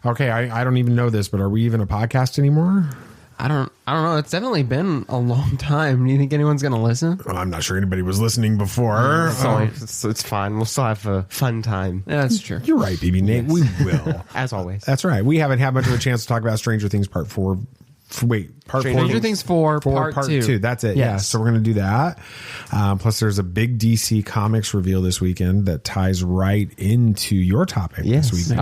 Okay, I don't even know this, but are we even a podcast anymore? I don't know. It's definitely been a long time. Do you think anyone's going to listen? Well, I'm not sure anybody was listening before. It's fine. We'll still have a fun time. Yeah, that's true. You're right, BB Nate. Yes. We will. As always. That's right. We haven't had much of a chance to talk about Stranger Things Part 4. Stranger Things 4, Part 2. That's it. Yes. Yeah. So we're going to do that. Plus, there's a big DC Comics reveal this weekend that ties right into your topic this weekend.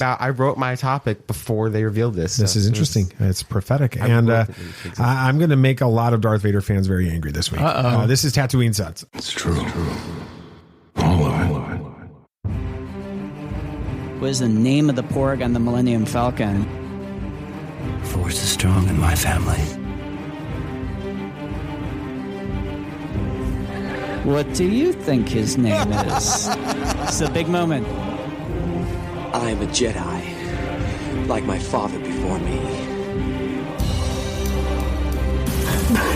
I wrote my topic before they revealed this. This is interesting. It's prophetic. And I'm going to make a lot of Darth Vader fans very angry this week. This is Tatooine Sons. It's true. All of it. What is the name of the porg on the Millennium Falcon? Force is strong in my family. What do you think his name is? It's a big moment. I am a Jedi, like my father before me.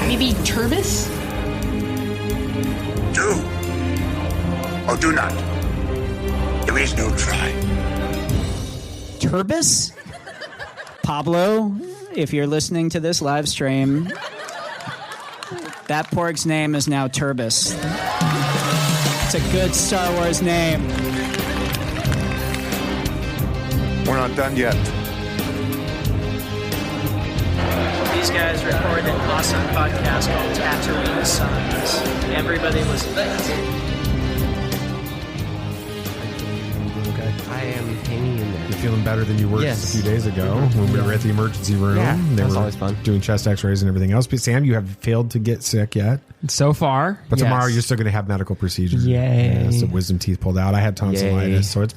Maybe Turbis? Do or do not. There is no try. Turbis? Pablo, if you're listening to this live stream, that porg's name is now Turbis. It's a good Star Wars name. We're not done yet. These guys record an awesome podcast called Tatooine Sons. Everybody listen to that. I am hanging in there. You're feeling better than you were just a few days ago when we were at the emergency room. Yeah, they that's were always fun. Doing chest x-rays and everything else. But Sam, you have failed to get sick yet. So far. But tomorrow you're still going to have medical procedures. Yay. Yeah, some wisdom teeth pulled out. I had tonsillitis. So it's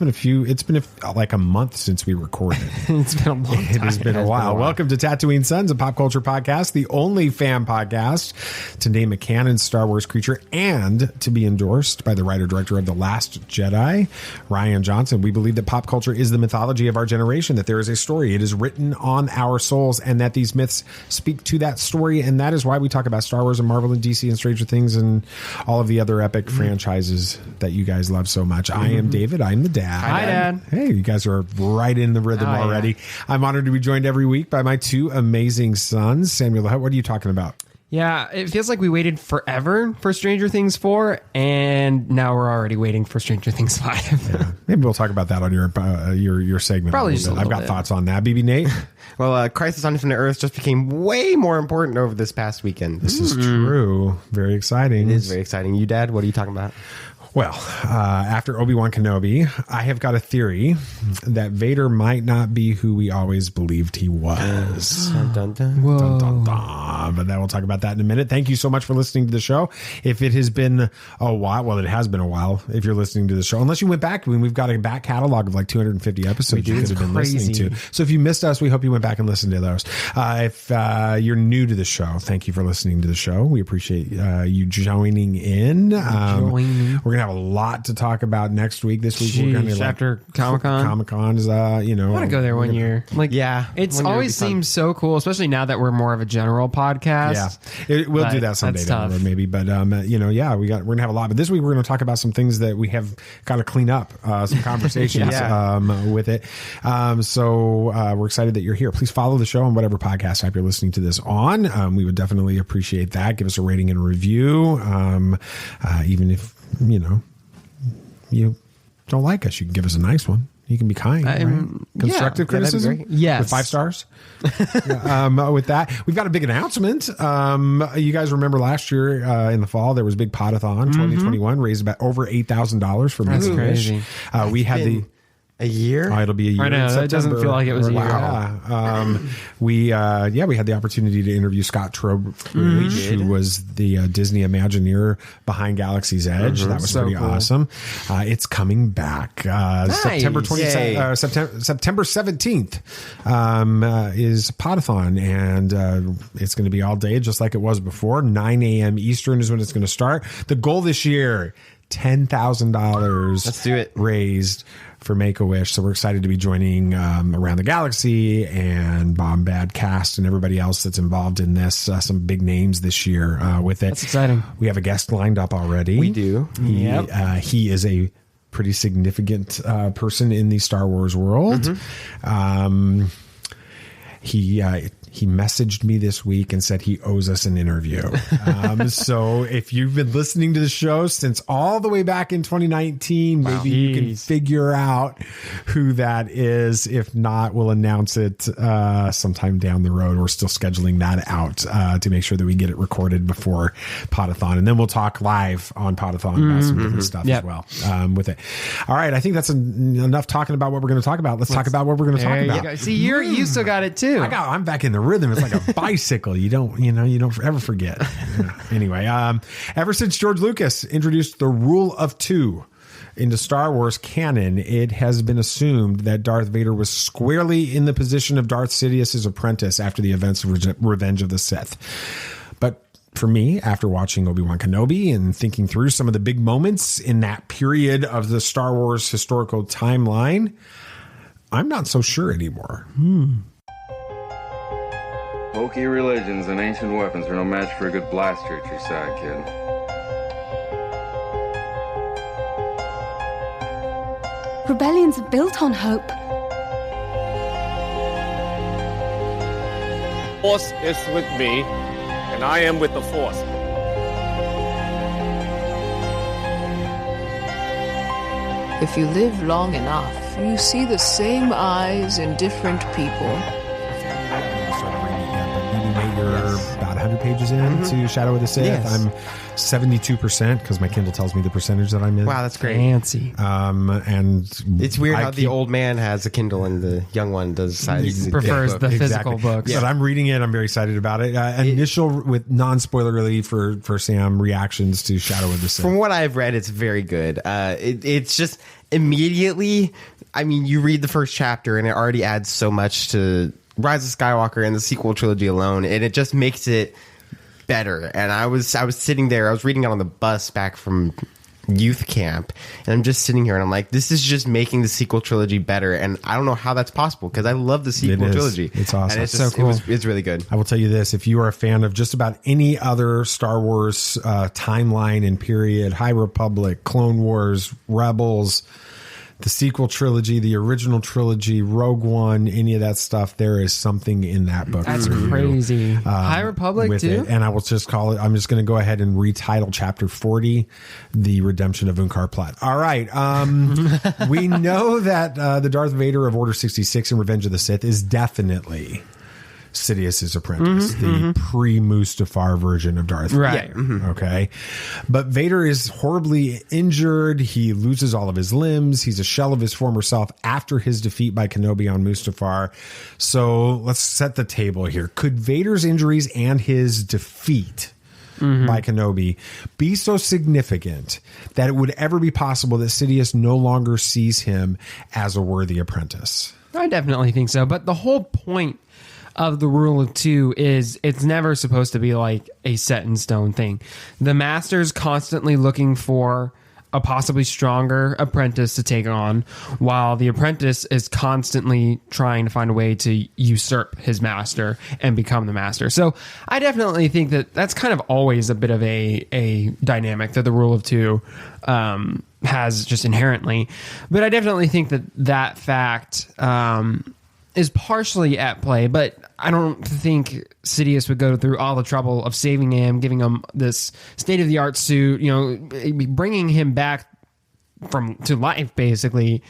been like a month since we recorded. It's been a long time. It has been a while. Welcome to Tatooine Sons, a pop culture podcast, the only fan podcast to name a canon Star Wars creature and to be endorsed by the writer-director of The Last Jedi, Rian Johnson. We believe that pop culture is the mythology of our generation, that there is a story. It is written on our souls, and that these myths speak to that story. And that is why we talk about Star Wars and Marvel and DC and Stranger Things and all of the other epic franchises that you guys love so much. I am David. I'm the dad. Hi, Dad. Hey, you guys are right in the rhythm already. Yeah. I'm honored to be joined every week by my two amazing sons. Samuel, what are you talking about? Yeah, it feels like we waited forever for Stranger Things 4, and now we're already waiting for Stranger Things 5. Yeah. Maybe we'll talk about that on your segment. Probably just a little I've got bit. thoughts on that. BB Nate? Well, Crisis on Infinite Earths just became way more important over this past weekend. This is true. Very exciting. It is very exciting. You, Dad, what are you talking about? Well, after Obi-Wan Kenobi, I have got a theory that Vader might not be who we always believed he was. Dun, dun, dun. Whoa. Dun, dun, dun. But we'll talk about that in a minute. Thank you so much for listening to the show. If it has been a while, well, it has been a while if you're listening to the show, unless you went back. I mean, we've got a back catalog of like 250 episodes you could have been listening to. So if you missed us, we hope you went back and listened to those. If you're new to the show, thank you for listening to the show. We appreciate you joining in. We're going to have a lot to talk about next week. This week we're going to after Comic-Con. Comic-Con is I want to go there one year. It's always seems so cool, especially now that we're more of a general podcast. Yeah, we'll do that someday down the road, maybe. But we're gonna have a lot. But this week we're gonna talk about some things that we have got to clean up, some conversations with it. So we're excited that you're here. Please follow the show on whatever podcast app you're listening to this on. We would definitely appreciate that. Give us a rating and a review, even if you don't like us, you can give us a nice one. You can be kind, right? Constructive criticism? Yes. With 5 stars? With that, we've got a big announcement. You guys remember last year in the fall, there was a big potathon, 2021, raised about over $8,000 for Make-A-Wish. We had a year? Oh, it'll be a year. I know. That doesn't feel like it was a year. Wow. We had the opportunity to interview Scott Trowbridge, who was the Disney Imagineer behind Galaxy's Edge. That was so pretty awesome. It's coming back. Nice. September 17th is Potathon, and it's going to be all day just like it was before. 9 a.m. Eastern is when it's going to start. The goal this year, $10,000. Let's do it. Raised for Make-A-Wish. So we're excited to be joining Around the Galaxy and Bombad Cast and everybody else that's involved in this. Some big names this year with it. That's exciting. We have a guest lined up already. We do. He is a pretty significant person in the Star Wars world. He messaged me this week and said he owes us an interview. So if you've been listening to the show since all the way back in 2019, maybe you can figure out who that is. If not, we'll announce it sometime down the road. We're still scheduling that out to make sure that we get it recorded before Podathon. And then we'll talk live on Podathon about some different stuff as well with it. All right. I think that's enough talking about what we're going to talk about. Let's talk about what we're going to talk about. See, you still got it too. I'm back in the rhythm. It's like a bicycle. You don't ever forget. Anyway, ever since George Lucas introduced the rule of two into Star Wars canon, it has been assumed that Darth Vader was squarely in the position of Darth Sidious' apprentice after the events of Revenge of the Sith. But for me, after watching Obi-Wan Kenobi and thinking through some of the big moments in that period of the Star Wars historical timeline, I'm not so sure anymore. Bulky religions and ancient weapons are no match for a good blaster at your side, kid. Rebellions are built on hope. Force is with me, and I am with the Force. If you live long enough, you see the same eyes in different people. About 100 pages in to Shadow of the Sith. Yes. I'm 72% because my Kindle tells me the percentage that I'm in. Wow, that's great. Fancy. And it's weird how the old man has a Kindle and the young one prefers the physical books. Yeah. But I'm reading it. I'm very excited about it. Initial with non-spoilerly for Sam reactions to Shadow of the Sith. From what I've read, it's very good. It's just immediately, I mean, you read the first chapter and it already adds so much to Rise of Skywalker and the sequel trilogy alone, and it just makes it better. And I was sitting there, I was reading it on the bus back from youth camp, and I'm just sitting here and I'm like, this is just making the sequel trilogy better, and I don't know how that's possible because I love the sequel trilogy. It's awesome. And it's just, so cool. It's really good. I will tell you this, if you are a fan of just about any other Star Wars timeline and period, High Republic, Clone Wars, Rebels, the sequel trilogy, the original trilogy, Rogue One, any of that stuff, there is something in that book. That's crazy. High Republic too? And I will just call it, I'm just going to go ahead and retitle chapter 40, The Redemption of Unkar Plutt. All right. We know that the Darth Vader of Order 66 in Revenge of the Sith is definitely Sidious's apprentice, the pre-Mustafar version of Darth Vader. Right. Okay. But Vader is horribly injured. He loses all of his limbs. He's a shell of his former self after his defeat by Kenobi on Mustafar. So let's set the table here. Could Vader's injuries and his defeat by Kenobi be so significant that it would ever be possible that Sidious no longer sees him as a worthy apprentice? I definitely think so. But the whole point of the rule of two is it's never supposed to be like a set in stone thing. The master's constantly looking for a possibly stronger apprentice to take on, while the apprentice is constantly trying to find a way to usurp his master and become the master. So I definitely think that that's kind of always a bit of a dynamic that the rule of two has just inherently. But I definitely think that fact is partially at play, but I don't think Sidious would go through all the trouble of saving him, giving him this state-of-the-art suit, bringing him back to life, basically,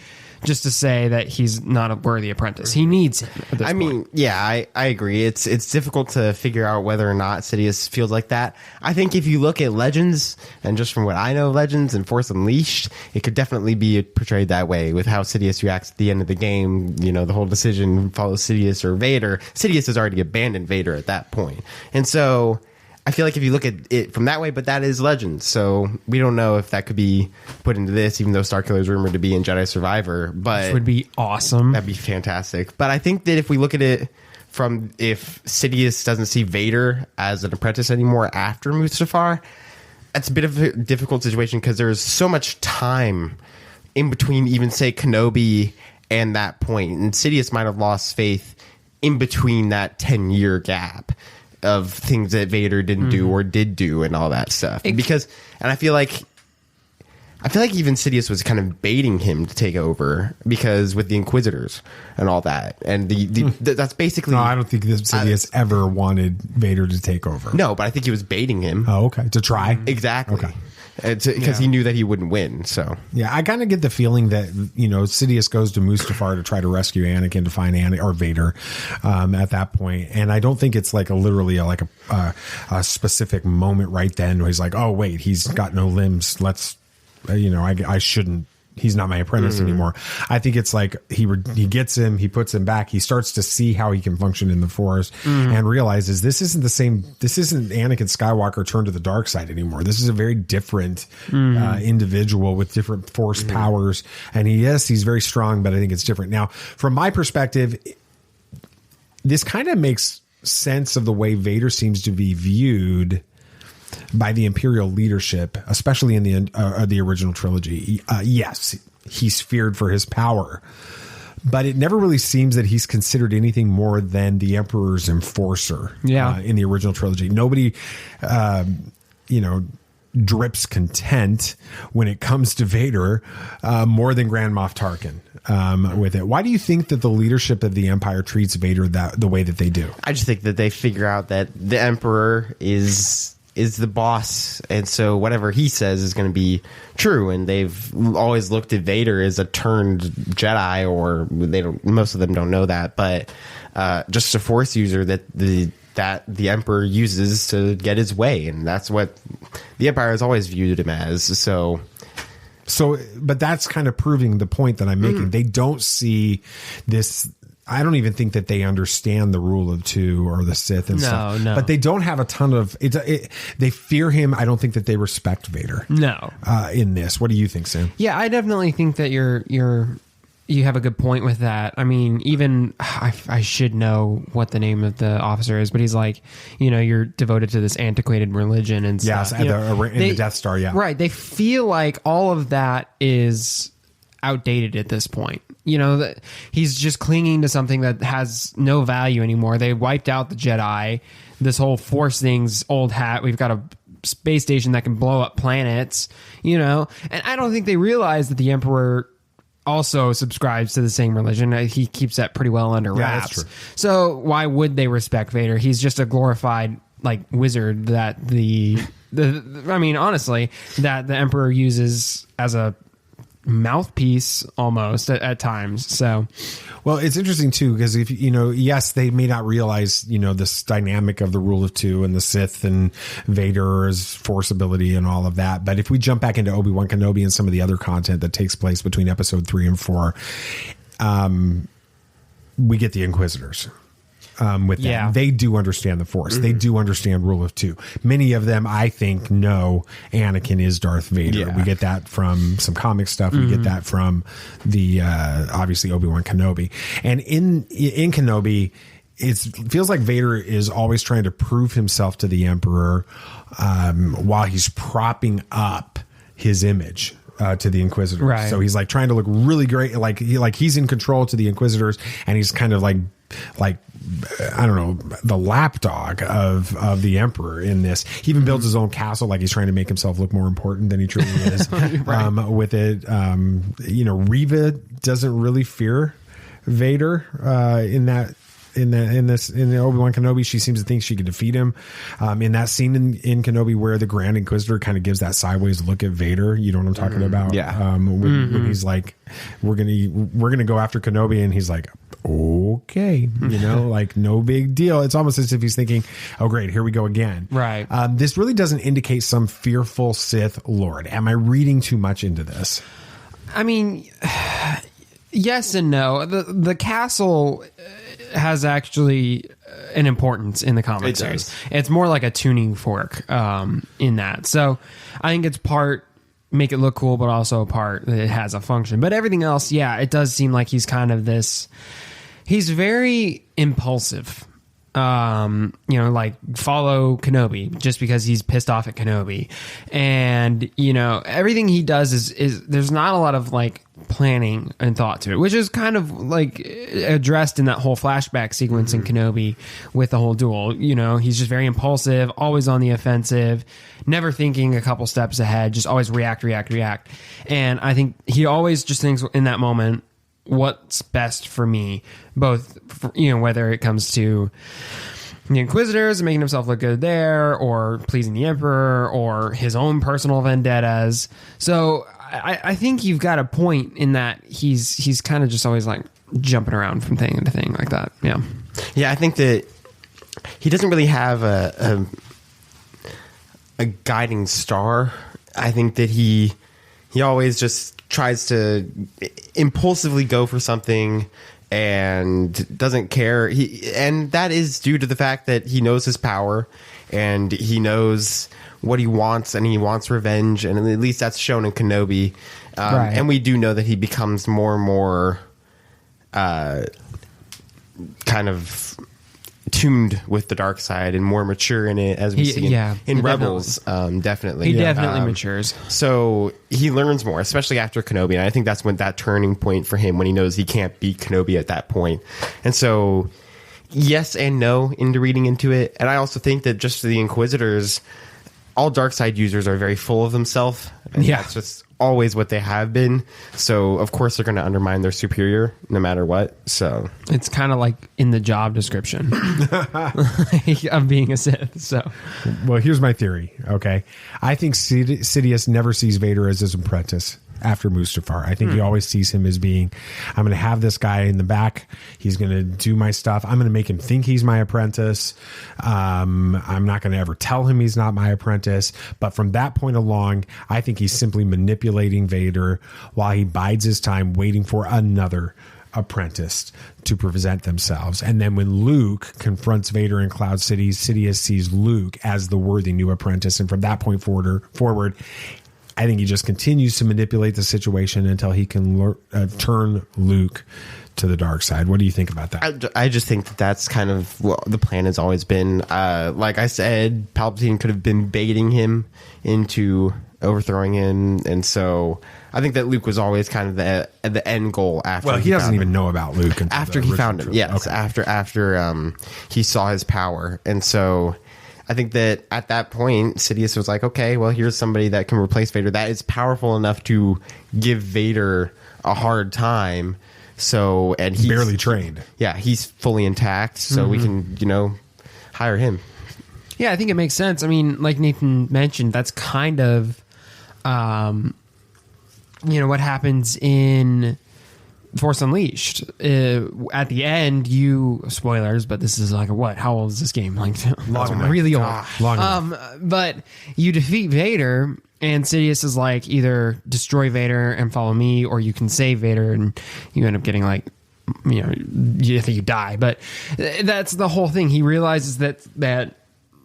just to say that he's not a worthy apprentice. He needs him at this point. I agree. It's difficult to figure out whether or not Sidious feels like that. I think if you look at Legends, and just from what I know of Legends and Force Unleashed, it could definitely be portrayed that way with how Sidious reacts at the end of the game. The whole decision, follow Sidious or Vader. Sidious has already abandoned Vader at that point. And so I feel like if you look at it from that way, but that is Legends, so we don't know if that could be put into this, even though Starkiller is rumored to be in Jedi Survivor. But which would be awesome. That'd be fantastic. But I think that if we look at it from if Sidious doesn't see Vader as an apprentice anymore after Mustafar, that's a bit of a difficult situation because there's so much time in between, even say Kenobi and that point, and Sidious might have lost faith in between that 10-year gap of things that Vader didn't do or did do and all that stuff. And I feel like I feel like even Sidious was kind of baiting him to take over because with the Inquisitors and all that, and that's basically. No, I don't think Sidious ever wanted Vader to take over. No, but I think he was baiting him. Oh, okay, to try exactly. Okay. Because he knew that he wouldn't win. So yeah, I kind of get the feeling that Sidious goes to Mustafar to try to rescue Anakin, to find Anakin or Vader at that point, and I don't think it's like a specific moment right then where he's like, oh wait, he's got no limbs. Let's I shouldn't. He's not my apprentice anymore. I think it's like he gets him, he puts him back, he starts to see how he can function in the Force and realizes this isn't Anakin Skywalker turned to the dark side anymore. This is a very different individual with different Force powers. And he's very strong, but I think it's different. Now, from my perspective, this kind of makes sense of the way Vader seems to be viewed by the Imperial leadership, especially in the original trilogy. Yes, he's feared for his power, but it never really seems that he's considered anything more than the Emperor's enforcer. In the original trilogy, nobody, drips content when it comes to Vader more than Grand Moff Tarkin with it. Why do you think that the leadership of the Empire treats Vader the way that they do? I just think that they figure out that the Emperor is the boss, and so whatever he says is going to be true, and they've always looked at Vader as a turned Jedi, or most of them don't know that, but just a Force user that the Emperor uses to get his way, and that's what the Empire has always viewed him as. So, but that's kind of proving the point that I'm making. They don't see this. I don't even think that they understand the rule of two or the Sith and stuff. No. But they don't have a ton of it. They fear him. I don't think that they respect Vader. No. In this, what do you think, Sam? Yeah, I definitely think that you have a good point with that. I mean, even I should know what the name of the officer is, but he's like, you're devoted to this antiquated religion and stuff. Yes, in the Death Star. Yeah, right. They feel like all of that is outdated at this point. That he's just clinging to something that has no value anymore. They wiped out the Jedi. This whole Force thing's old hat. We've got a space station that can blow up planets, and I don't think they realize that the Emperor also subscribes to the same religion. He keeps that pretty well under wraps. That's true. So why would they respect Vader? He's just a glorified wizard that honestly, that the Emperor uses as a mouthpiece almost at times. So well, it's interesting too, because if yes, they may not realize this dynamic of the rule of two and the Sith and Vader's Force ability and all of that, but if we jump back into Obi-Wan Kenobi and some of the other content that takes place between episode 3 and 4, we get the Inquisitors. With that. Yeah. They do understand the Force. They do understand rule of two. Many of them, I think, know Anakin is Darth Vader. Yeah. We get that from some comic stuff. We get that from the obviously Obi-Wan Kenobi. And in Kenobi, it feels like Vader is always trying to prove himself to the Emperor while he's propping up his image to the Inquisitors. Right. So he's like trying to look really great, like he's in control to the Inquisitors, and he's kind of like I don't know, the lapdog of the Emperor in this. He even builds his own castle, like he's trying to make himself look more important than he truly is. Right. With it, Reva doesn't really fear Vader in the Obi-Wan Kenobi. She seems to think she could defeat him. In that scene in Kenobi where the Grand Inquisitor kind of gives that sideways look at Vader, you know what I'm talking about? Yeah. When he's like, we're gonna go after Kenobi, and he's like, okay, like no big deal. It's almost as if he's thinking, oh great, here we go again. Right. This really doesn't indicate some fearful Sith Lord. Am I reading too much into this? I mean, yes and no. The castle has actually an importance in the comic series. It's more like a tuning fork in that. So I think it's part make it look cool, but also a part that it has a function. But everything else, yeah, it does seem like he's kind of this. He's very impulsive like follow Kenobi just because he's pissed off at Kenobi. And, everything he does is there's not a lot of like planning and thought to it, which is kind of like addressed in that whole flashback sequence in Kenobi with the whole duel. He's just very impulsive, always on the offensive, never thinking a couple steps ahead, just always react. And I think he always just thinks in that moment, what's best for me, both whether it comes to the Inquisitors and making himself look good there, or pleasing the Emperor, or his own personal vendettas. So I think you've got a point in that he's kind of just always like jumping around from thing to thing like that. Yeah, I think that he doesn't really have a guiding star. I think that he always just tries to impulsively go for something and doesn't care. And that is due to the fact that he knows his power and he knows what he wants, and he wants revenge. And at least that's shown in Kenobi. Right. And we do know that he becomes more and more kind of tuned with the dark side and more mature in it, as we see in Rebels. Definitely. He definitely matures. So he learns more, especially after Kenobi. And I think that's when that turning point for him, when he knows he can't beat Kenobi at that point. And so yes and no into reading into it. And I also think that just the Inquisitors, all dark side users are very full of themselves. That's just always what they have been. So of course they're going to undermine their superior no matter what. So it's kind of like in the job description of being a Sith. So, well, here's my theory. Okay, I think Sidious never sees Vader as his apprentice after Mustafar. I think he always sees him as being, I'm going to have this guy in the back. He's going to do my stuff. I'm going to make him think he's my apprentice. I'm not going to ever tell him he's not my apprentice. But from that point along, I think he's simply manipulating Vader while he bides his time waiting for another apprentice to present themselves. And then when Luke confronts Vader in Cloud City, Sidious sees Luke as the worthy new apprentice. And from that point forward, I think he just continues to manipulate the situation until he can turn Luke to the dark side. What do you think about that? I just think that that's kind of what the plan has always been. Like I said, Palpatine could have been baiting him into overthrowing him, and so I think that Luke was always kind of the end goal. After he doesn't even know about Luke after he found him. Yes, okay. after he saw his power, and so I think that at that point, Sidious was like, okay, well, here's somebody that can replace Vader that is powerful enough to give Vader a hard time. So, and he's barely trained. Yeah, he's fully intact. So we can, hire him. Yeah, I think it makes sense. I mean, like Nathan mentioned, that's kind of, what happens in Force Unleashed. At the end, spoilers, but this is like how old is this game? Like really old. Long but you defeat Vader, and Sidious is like, either destroy Vader and follow me, or you can save Vader, and you end up getting like, you think you die. But that's the whole thing. He realizes that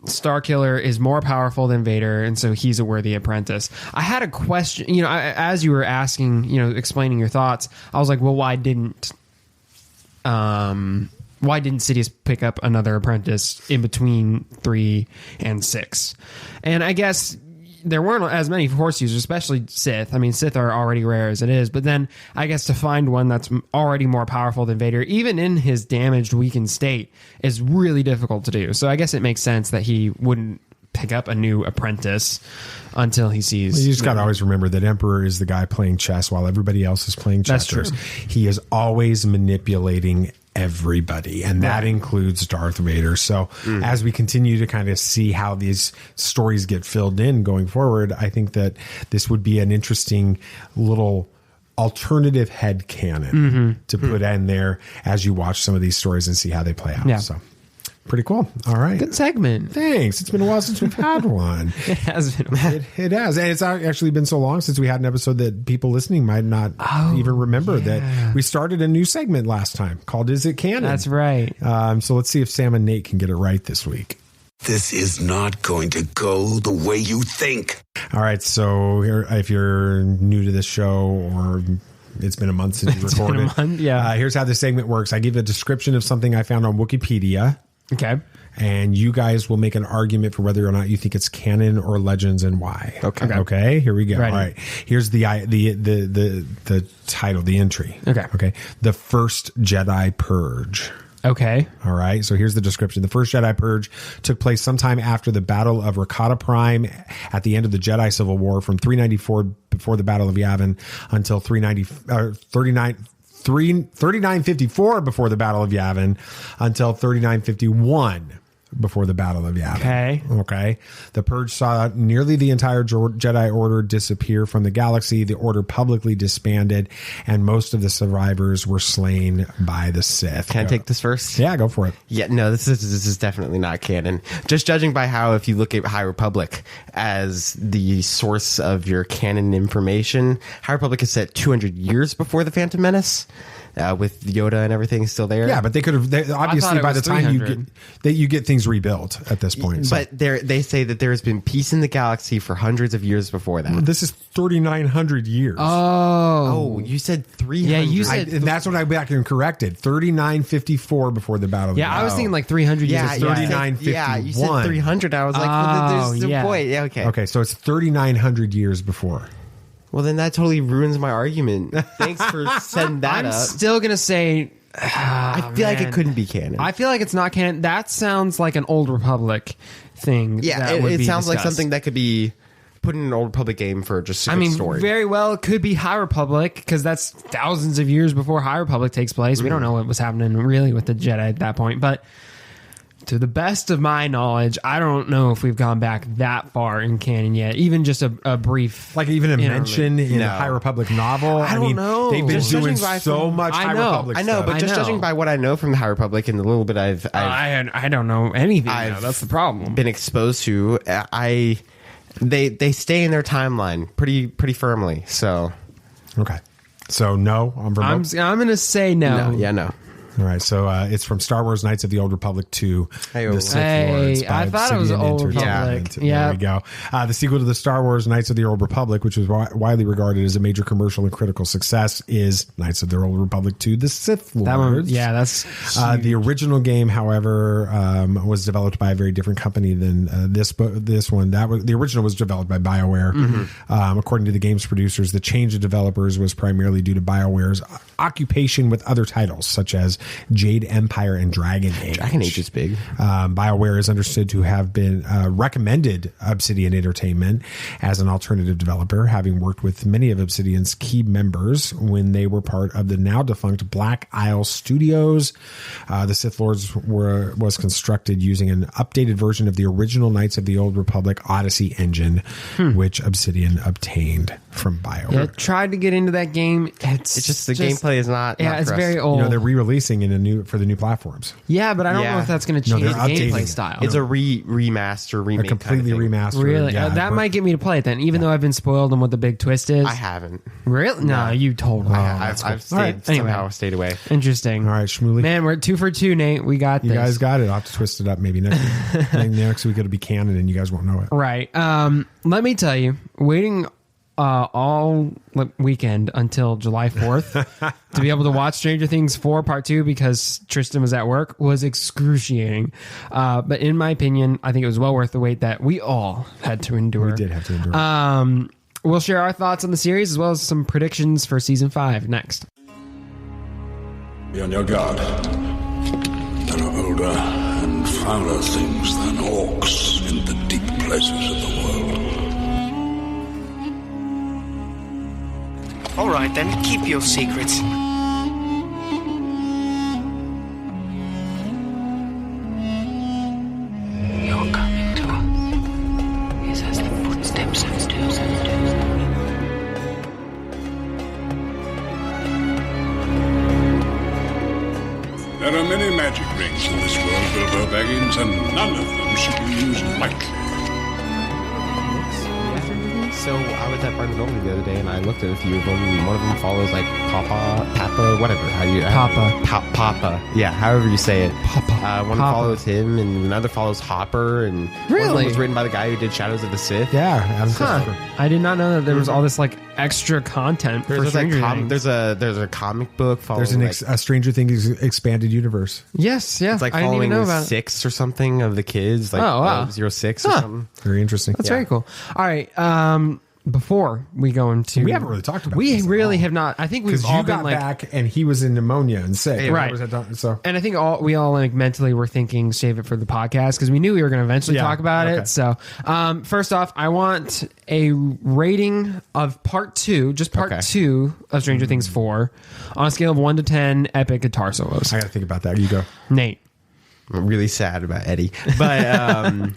Starkiller is more powerful than Vader, and so he's a worthy apprentice. I had a question, as you were asking, explaining your thoughts, I was like, well, why didn't Sidious pick up another apprentice in between 3 and 6? And I guess there weren't as many Force users, especially Sith. I mean, Sith are already rare as it is, but then I guess to find one that's already more powerful than Vader, even in his damaged, weakened state, is really difficult to do. So I guess it makes sense that he wouldn't pick up a new apprentice until he sees... Well, you just got to always remember that Emperor is the guy playing chess while everybody else is playing chess. That's true. He is always manipulating everybody, and that includes Darth Vader. So as we continue to kind of see how these stories get filled in going forward, I think that this would be an interesting little alternative headcanon to put in there as you watch some of these stories and see how they play out. Yeah. So pretty cool. All right. Good segment. Thanks. It's been a while since we've had one. It has been. It has. And it's actually been so long since we had an episode that people listening might not even remember that we started a new segment last time called Is It Canon? That's right. So let's see if Sam and Nate can get it right this week. This is not going to go the way you think. All right. So here, if you're new to this show, or it's been a month since you recorded, here's how this segment works. I give a description of something I found on Wikipedia. Okay. And you guys will make an argument for whether or not you think it's canon or legends and why. Okay. Here we go. Ready. All right. Here's the title, the entry. Okay. The First Jedi Purge. Okay. All right. So here's the description. The First Jedi Purge took place sometime after the Battle of Rakata Prime at the end of the Jedi Civil War from 394 before the Battle of Yavin until 3954 before the Battle of Yavin until 3951 before the Battle of Yavin. Okay. The Purge saw nearly the entire Jedi Order disappear from the galaxy. The Order publicly disbanded, and most of the survivors were slain by the Sith. Can I take this first? Yeah, go for it. Yeah, no, this is definitely not canon. Just judging by how, if you look at High Republic as the source of your canon information, High Republic is set 200 years before the Phantom Menace. With Yoda and everything still there. Yeah, but they could have obviously by the time you get things rebuilt at this point. So. But they say that there has been peace in the galaxy for hundreds of years before that. Well, this is 3,900 years. Oh, you said 300. Yeah, you said and that's what I back and corrected. 3954 before the Battle of I was thinking like 300 years. 3951. Yeah, you said 300. I was like, well, there's the point. Yeah, okay. Okay, so it's 3,900 years before. Well, then that totally ruins my argument. Thanks for setting that up. I'm still going to say... I feel like it couldn't be canon. I feel like it's not canon. That sounds like an Old Republic thing. Yeah, it sounds like something that could be put in an Old Republic game for just a good story. Very well, it could be High Republic, because that's thousands of years before High Republic takes place. We don't know what was happening really with the Jedi at that point, but... To the best of my knowledge, I don't know if we've gone back that far in canon yet. Even just a brief... Like even a mention in a High Republic novel? I don't know. They've been doing so much High Republic stuff. I know, but just judging by what I know from the High Republic and the little bit I don't know anything. That's the problem. Been exposed to, they stay in their timeline pretty firmly, so... Okay. So no on Vermont? I'm going to say no. No. All right, so it's from Star Wars Knights of the Old Republic 2, The Sith Lords. I thought it was Old Republic. There we go. The sequel to the Star Wars Knights of the Old Republic, which was widely regarded as a major commercial and critical success, is Knights of the Old Republic 2, The Sith Lords. That one, that's the original game, however, was developed by a very different company than this one. The original was developed by BioWare. According to the game's producers, the change of developers was primarily due to BioWare's occupation with other titles, such as Jade Empire and Dragon Age. Dragon Age is big. BioWare is understood to have been recommended Obsidian Entertainment as an alternative developer, having worked with many of Obsidian's key members when they were part of the now defunct Black Isle Studios. The Sith Lords was constructed using an updated version of the original Knights of the Old Republic Odyssey engine, which Obsidian obtained from BioWare. Yeah, tried to get into that game. It's just the gameplay is not. Yeah, it's very old. They're re-releasing for the new platforms. Yeah, but I don't know if that's going to change the gameplay style. It's a remaster, remake, a completely remastered. Really, that might get me to play it then. Even though I've been spoiled on what the big twist is. I haven't. Really? No, you told me. I've stayed away. Interesting. All right, Shmuley. Man, we're 2 for 2, Nate. We got this. You guys got it. I'll have to twist it up maybe next week. Next week it'll be canon and you guys won't know it. Right. Let me tell you, waiting all weekend until July 4th to be able to watch Stranger Things 4 Part 2 because Tristan was at work was excruciating. But in my opinion, I think it was well worth the wait that we all had to endure. We did have to endure. We'll share our thoughts on the series as well as some predictions for season 5 next. Be on your guard. There are older and fouler things than orcs in the deep places of the world. All right, then, keep your secrets. You're coming to us. Is as the footsteps of steps. There are many magic rings in this world, Bilbo Baggins, and none of them should be used lightly. So I was at Barnes & Noble the other day, and I looked at a few of them. And one of them follows like Papa, whatever. Papa. Yeah, however you say it. Papa. One follows him, and another follows Hopper. And really, one of them was written by the guy who did Shadows of the Sith. Yeah, I did not know that there was all this like extra content for There's Stranger Things. there's a comic book. There's a Stranger Things expanded universe. Yes, It's like I didn't even following know about it. 6 or something of the kids. Like Oh, wow. 06 or something. Very interesting. That's very cool. All right. Before we go into, We haven't really talked about We this at really all. have not. I think we've Because all you been got like, back and he was in pneumonia and sick. Right. So and I think we all like mentally were thinking save it for the podcast because we knew we were going to eventually talk about it. So first off, I want a rating of part 2, just part 2 of Stranger Things 4 on a scale of 1 to 10 epic guitar solos. I got to think about that. You go. Nate. I'm really sad about Eddie, but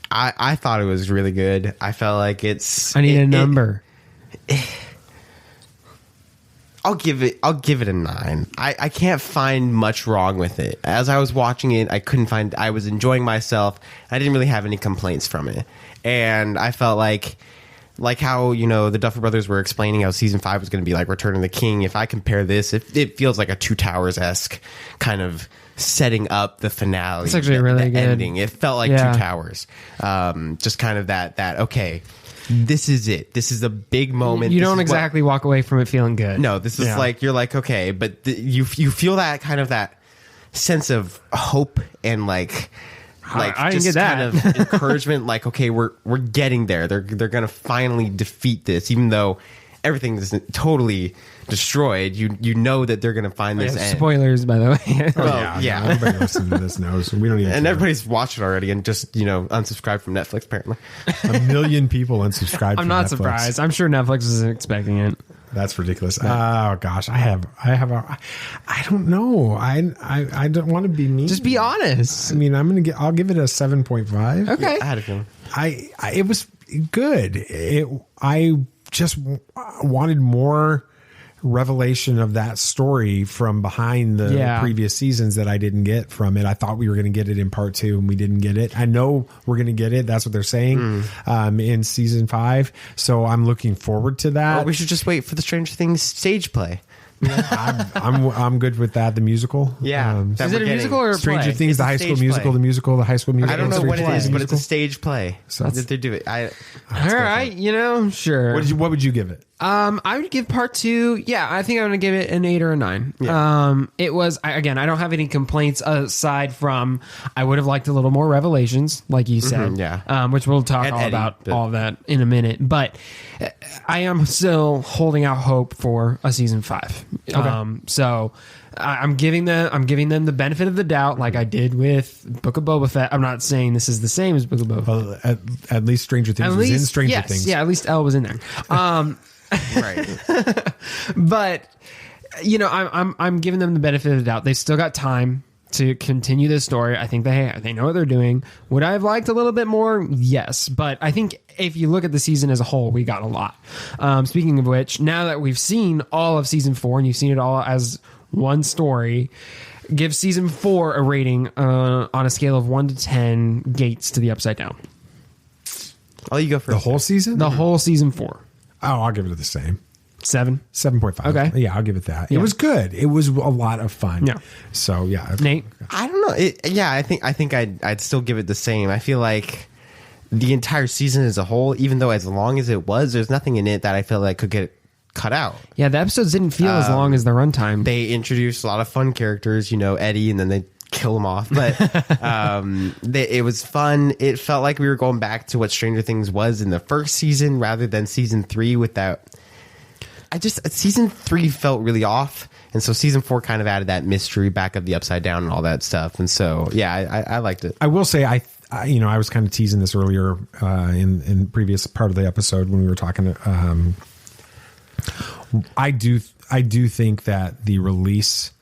I thought it was really good. I felt like I need a number. I'll give it a 9. I can't find much wrong with it. As I was watching it, I was enjoying myself. I didn't really have any complaints from it. And I felt like how, the Duffer Brothers were explaining how season 5 was going to be like Return of the King. If I compare this, it feels like a Two Towers-esque kind of setting up the finale. It's actually really good. Ending. It felt like Two Towers. Just kind of that okay, this is it. This is a big moment. You don't exactly walk away from it feeling good. No, this is like, you're like, okay, but you feel that kind of that sense of hope and like I just didn't get that. kind of encouragement. Like, okay, we're getting there. They're gonna finally defeat this, even though everything is totally destroyed. You know that they're gonna find this end. Spoilers, by the way. Well, yeah. Everybody listening to this knows. We don't even. And everybody's watched it already and just unsubscribed from Netflix. Apparently, 1 million people unsubscribed. I'm not surprised. I'm sure Netflix isn't expecting it. That's ridiculous. Oh gosh, I don't know. I don't want to be mean. Just be honest. I mean, I'll give it a 7.5. Okay. I had a feeling. It was good. I just wanted more revelation of that story from behind the previous seasons that I didn't get from it. I thought we were going to get it in part 2 and we didn't get it. I know we're going to get it. That's what they're saying in season 5. So I'm looking forward to that. Well, we should just wait for the Stranger Things stage play. I'm good with that. The musical. Yeah. Is it a musical or a Stranger play? Things, It's the a High School stage Musical, play. the musical, the High School Musical. I don't know what it is, but it's a stage play. So that they do it. All right, sure. What would you give it? I would give part 2. Yeah, I think I'm going to give it an 8 or a 9. Yeah. It was, I don't have any complaints aside from I would have liked a little more revelations, like you said. Which we'll talk about all of that in a minute. But I am still holding out hope for a season 5. Okay. So I'm giving them the benefit of the doubt, like I did with Book of Boba Fett. I'm not saying this is the same as Book of Boba Fett. Well, at least Stranger Things was in Stranger Things. Yeah, at least Elle was in there. Right. But I'm giving them the benefit of the doubt. They still got time to continue this story. I think they know what they're doing. Would I have liked a little bit more? Yes, but I think if you look at the season as a whole, we got a lot. Speaking of which, now that we've seen all of season 4 and you've seen it all as one story, give season 4 a rating on a scale of 1 to 10 gates to the upside down. Oh, you go first. The whole season? The whole season 4. Oh, I'll give it the same. 7? 7.5. Okay. Yeah, I'll give it that. Yeah. It was good. It was a lot of fun. Yeah. So, yeah. Nate? I don't know. I think I'd still give it the same. I feel like the entire season as a whole, even though as long as it was, there's nothing in it that I feel like could get cut out. Yeah, the episodes didn't feel as long as the runtime. They introduced a lot of fun characters, Eddie, and then they kill him off. But it was fun. It felt like we were going back to what Stranger Things was in the first season rather than season 3 with that. Season 3 felt really off. And so season 4 kind of added that mystery back of the upside down and all that stuff. And so, yeah, I liked it. I will say, I was kind of teasing this earlier in previous part of the episode when we were talking. I do think that the release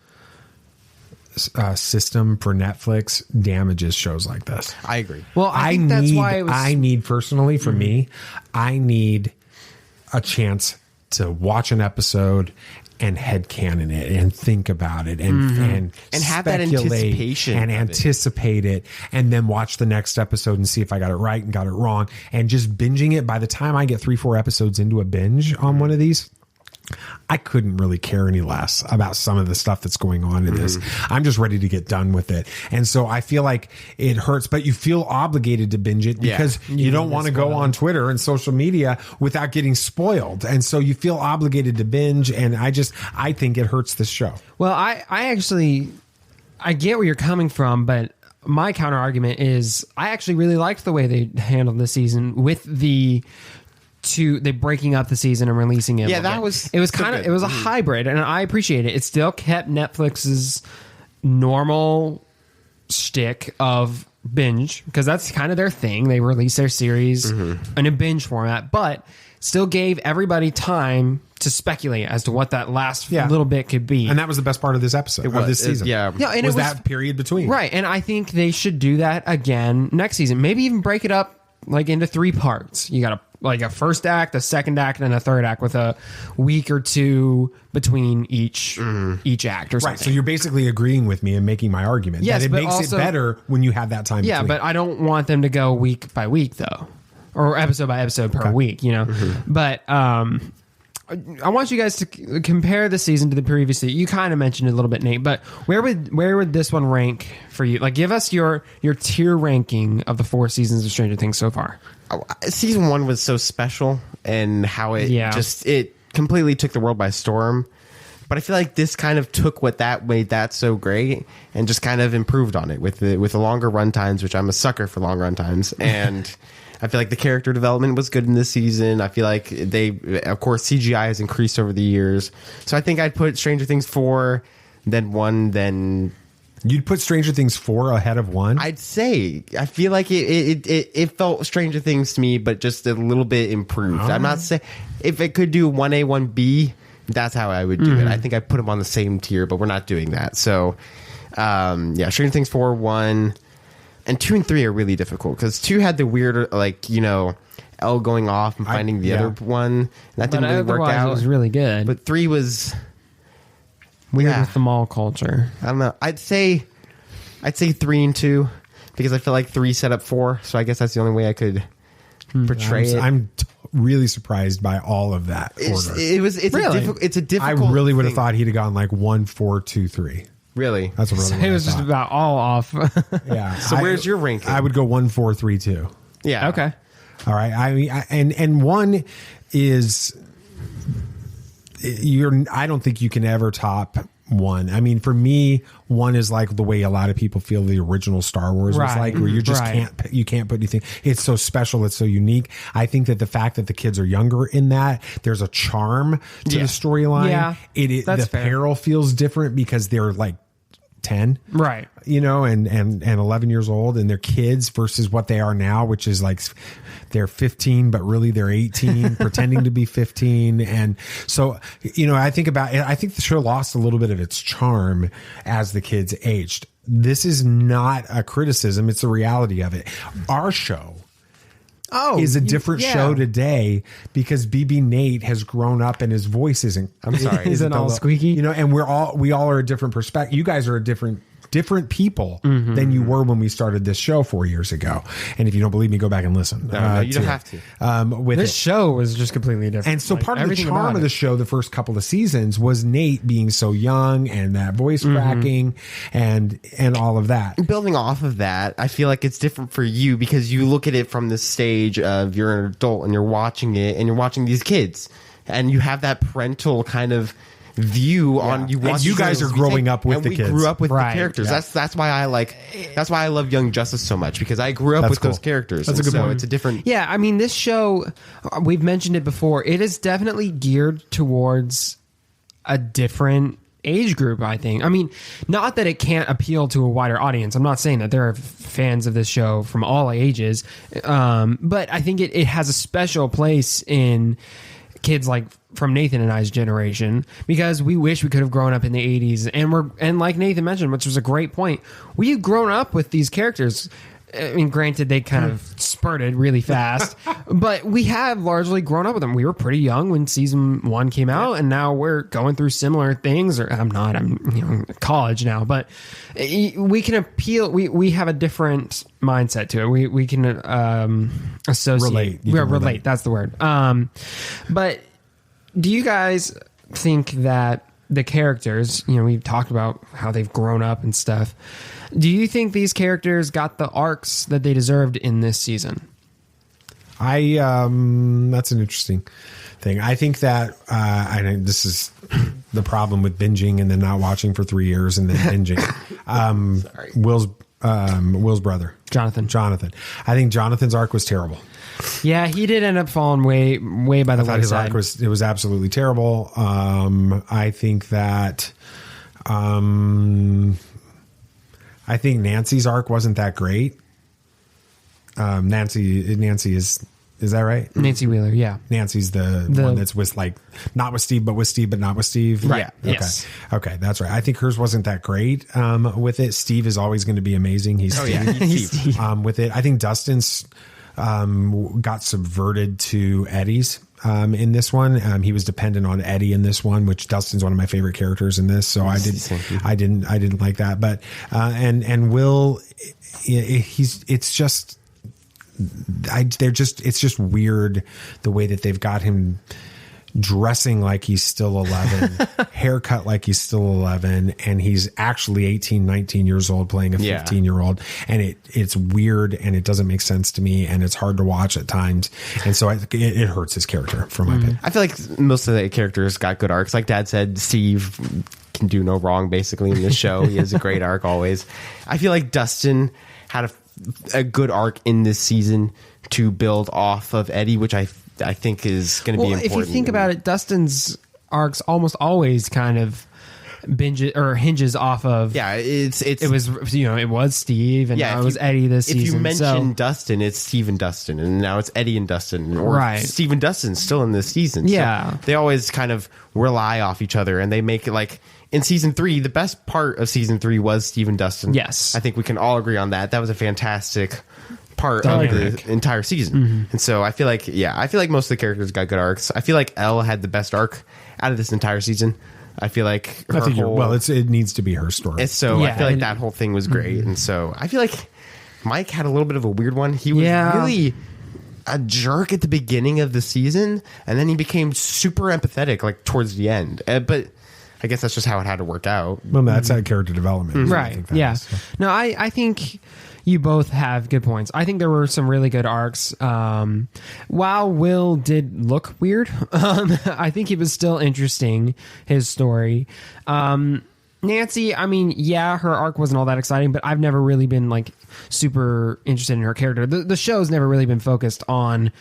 system for Netflix damages shows like this. I agree. Well, I think that's why it was... I need personally for me, I need a chance to watch an episode and headcanon it and think about it and have that anticipation and anticipate it and then watch the next episode and see if I got it right and got it wrong, and just binging it. By the time I get 3-4 episodes into a binge on one of these, I couldn't really care any less about some of the stuff that's going on in this. I'm just ready to get done with it. And so I feel like it hurts, but you feel obligated to binge it because you don't want to go on Twitter and social media without getting spoiled. And so you feel obligated to binge. And I think it hurts this show. Well, I get where you're coming from, but my counter argument is I actually really liked the way they handled this season with they breaking up the season and releasing it. Yeah, it was a hybrid, and I appreciate it. It still kept Netflix's normal shtick of binge, because that's kind of their thing. They release their series in a binge format, but still gave everybody time to speculate as to what that last little bit could be. And that was the best part of this episode, of this season. And it was that period between. Right, and I think they should do that again next season. Maybe even break it up like into 3 parts. You got a first act, a second act, and a third act with a week or 2 between each act or something. Right, so you're basically agreeing with me and making my argument. Yes, that it but makes also, it better when you have that time. Yeah, between. but I don't want them to go week by week, though. Or episode by episode per week, But I want you guys to compare the season to the previous season. You kind of mentioned it a little bit, Nate, but where would this one rank for you? Like, give us your tier ranking of the 4 seasons of Stranger Things so far. Season 1 was so special, and how it completely took the world by storm. But I feel like this kind of took what that made that so great and just kind of improved on it with the longer run times, which I'm a sucker for long run times. And I feel like the character development was good in this season. I feel like of course, CGI has increased over the years. So I think I'd put Stranger Things 4, then 1, then... You'd put Stranger Things 4 ahead of 1? I'd say. I feel like it felt Stranger Things to me, but just a little bit improved. I'm not saying... If it could do 1A, 1B, that's how I would do it. I think I'd put them on the same tier, but we're not doing that. So, Stranger Things 4, 1... And 2 and 3 are really difficult because 2 had the weird, Elle going off and finding the other one. That didn't really work out. It was really good. But 3 was weird with the mall culture. I don't know. I'd say 3 and 2 because I feel like 3 set up 4. So I guess that's the only way I could portray it. I'm really surprised by all of that order. It's a difficult. I really would have thought he'd have gone 1, 4, 2, 3. Really? That's what it was just about all off. Yeah. So where's your ranking? I would go 1, 4, 3, 2. Yeah. Okay. All right. I mean, and 1 is I don't think you can ever top 1. I mean, for me, 1 is like the way a lot of people feel the original Star Wars was like, where you just can't put anything. It's so special. It's so unique. I think that the fact that the kids are younger in that, there's a charm to the storyline. Yeah, the peril feels different because they're like 10, right? And 11 years old, and they're kids versus what they are now, which is like they're 15, but really they're 18, pretending to be 15. And so, I think the show lost a little bit of its charm as the kids aged. This is not a criticism; it's a reality of it. Our show is a different show today because BB Nate has grown up and his voice isn't. I'm sorry, isn't all squeaky. And we all are a different perspective. You guys are a different people than you were when we started this show 4 years ago. And if you don't believe me, go back and listen. No, you don't have to. This show was just completely different. And so part of the charm of the show, the first couple of seasons, was Nate being so young and that voice cracking and all of that. Building off of that, I feel like it's different for you because you look at it from the stage of you're an adult and you're watching it and you're watching these kids and you have that parental kind of view on you. And you guys are growing up with the kids. We grew up with the characters. Yeah. That's why I love Young Justice so much because I grew up with those characters. That's a good point. It's a different. Yeah, I mean, this show, we've mentioned it before. It is definitely geared towards a different age group, I think. I mean, not that it can't appeal to a wider audience. I'm not saying that there are fans of this show from all ages, but I think it has a special place in kids like from Nathan and I's generation because we wish we could have grown up in the 80s and like Nathan mentioned, which was a great point, we've grown up with these characters. I mean, granted, they kind of spurted really fast, but we have largely grown up with them. We were pretty young when season 1 came out, and now we're going through similar things. Or I'm in college now, but we can appeal. We have a different mindset to it. We can associate. Relate. Relate. That's the word. But do you guys think that the characters, we've talked about how they've grown up and stuff. Do you think these characters got the arcs that they deserved in this season? That's an interesting thing. I think that this is the problem with binging and then not watching for 3 years and then binging. Will's brother, Jonathan. I think Jonathan's arc was terrible. Yeah, he did end up falling way by the wayside. His arc was absolutely terrible. I think that I think Nancy's arc wasn't that great. Nancy is that right? Nancy Wheeler, yeah. Nancy's the one that's with not with Steve, but with Steve, but not with Steve. Right. Yeah. Yes. Okay, that's right. I think hers wasn't that great with it. Steve is always going to be amazing. He's Steve. He's Steve. With it. I think Dustin's got subverted to Eddie's in this one. He was dependent on Eddie in this one, which Dustin's one of my favorite characters in this. So I didn't like that. But and Will, it's just weird the way that they've got him dressing like he's still 11, haircut like he's still 11, and he's actually 18, 19 years old playing a 15-year-old. And it's weird and it doesn't make sense to me and it's hard to watch at times. And so it hurts his character for my opinion. I feel like most of the characters got good arcs. Like Dad said, Steve can do no wrong basically in this show. He has a great arc always. I feel like Dustin had a good arc in this season to build off of Eddie, which I think is going to be important. If you think about it, Dustin's arcs almost always kind of hinges off of. Yeah, it was Steve and now it was Eddie this season. If you mention Dustin, it's Steve and Dustin, and now it's Eddie and Dustin, or Steve and Dustin still in this season. Yeah, so they always kind of rely off each other, and they make it like. In season 3, the best part of season 3 was Steve and Dustin. Yes. I think we can all agree on that. That was a fantastic part of the entire season. Mm-hmm. And so I feel like most of the characters got good arcs. I feel like Elle had the best arc out of this entire season. I feel like it needs to be her story. I feel like that whole thing was great. Mm-hmm. And so I feel like Mike had a little bit of a weird one. He was really a jerk at the beginning of the season, and then he became super empathetic like towards the end. But I guess that's just how it had to work out. Well, that's how character development. Mm-hmm. Right. Yeah. No, I think you both have good points. I think there were some really good arcs. While Will did look weird, I think he was still interesting, his story. Nancy, I mean, her arc wasn't all that exciting, but I've never really been like super interested in her character. The show's never really been focused on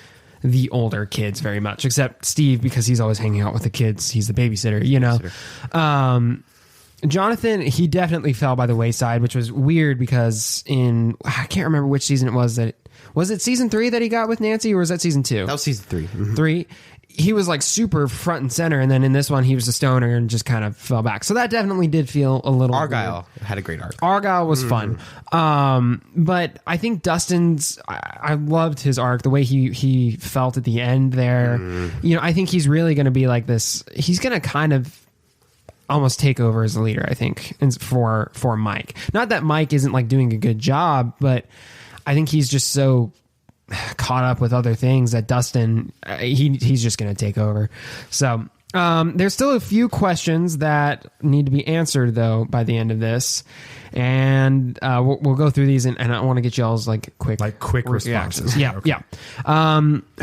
the older kids very much, except Steve, because he's always hanging out with the kids. He's the babysitter, Jonathan, he definitely fell by the wayside, which was weird because I can't remember which season it was. Was it season 3 that he got with Nancy, or was that season 2? That was season 3. Mm-hmm. 3. He was like super front and center, and then in this one he was a stoner and just kind of fell back. So that definitely did feel a little Argyle weird. Had a great arc. Argyle was fun. But I think Dustin's, I loved his arc, the way he felt at the end there. I think he's really going to be like this. He's going to kind of almost take over as a leader, I think, for Mike. Not that Mike isn't like doing a good job, but I think he's just so caught up with other things that Dustin, he's just going to take over. So there's still a few questions that need to be answered though by the end of this, and we'll go through these, and I want to get y'all's quick responses. Yeah.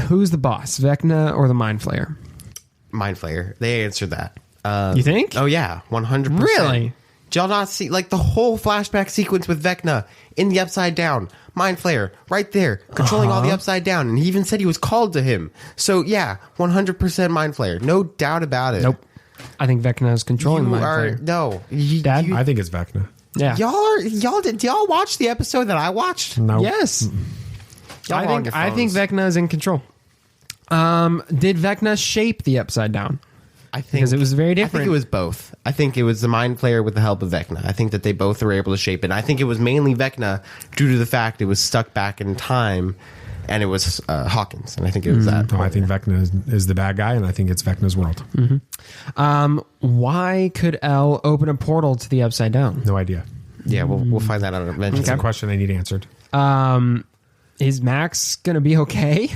Who's the boss, Vecna or the Mind Flayer? Mind Flayer. They answered that. You think? Oh yeah, 100%. Really? Did y'all not see the whole flashback sequence with Vecna in the Upside Down? Mind Flayer, right there, controlling all the Upside Down. And he even said he was called to him. So yeah, 100% Mind Flayer. No doubt about it. Nope. I think Vecna is controlling Mind Flayer. No. Dad? I think it's Vecna. Yeah. Did y'all watch the episode that I watched? No. Yes. I think Vecna is in control. Did Vecna shape the Upside Down? I think because it was very different. I think it was both. I think it was the Mind Flayer with the help of Vecna. I think that they both were able to shape it. And I think it was mainly Vecna due to the fact it was stuck back in time, and it was Hawkins. And I think it was that. I think Vecna is the bad guy, and I think it's Vecna's world. Mm-hmm. Why could Elle open a portal to the Upside Down? No idea. Yeah, we'll find that out eventually. That's a question I need answered. Is Max going to be okay?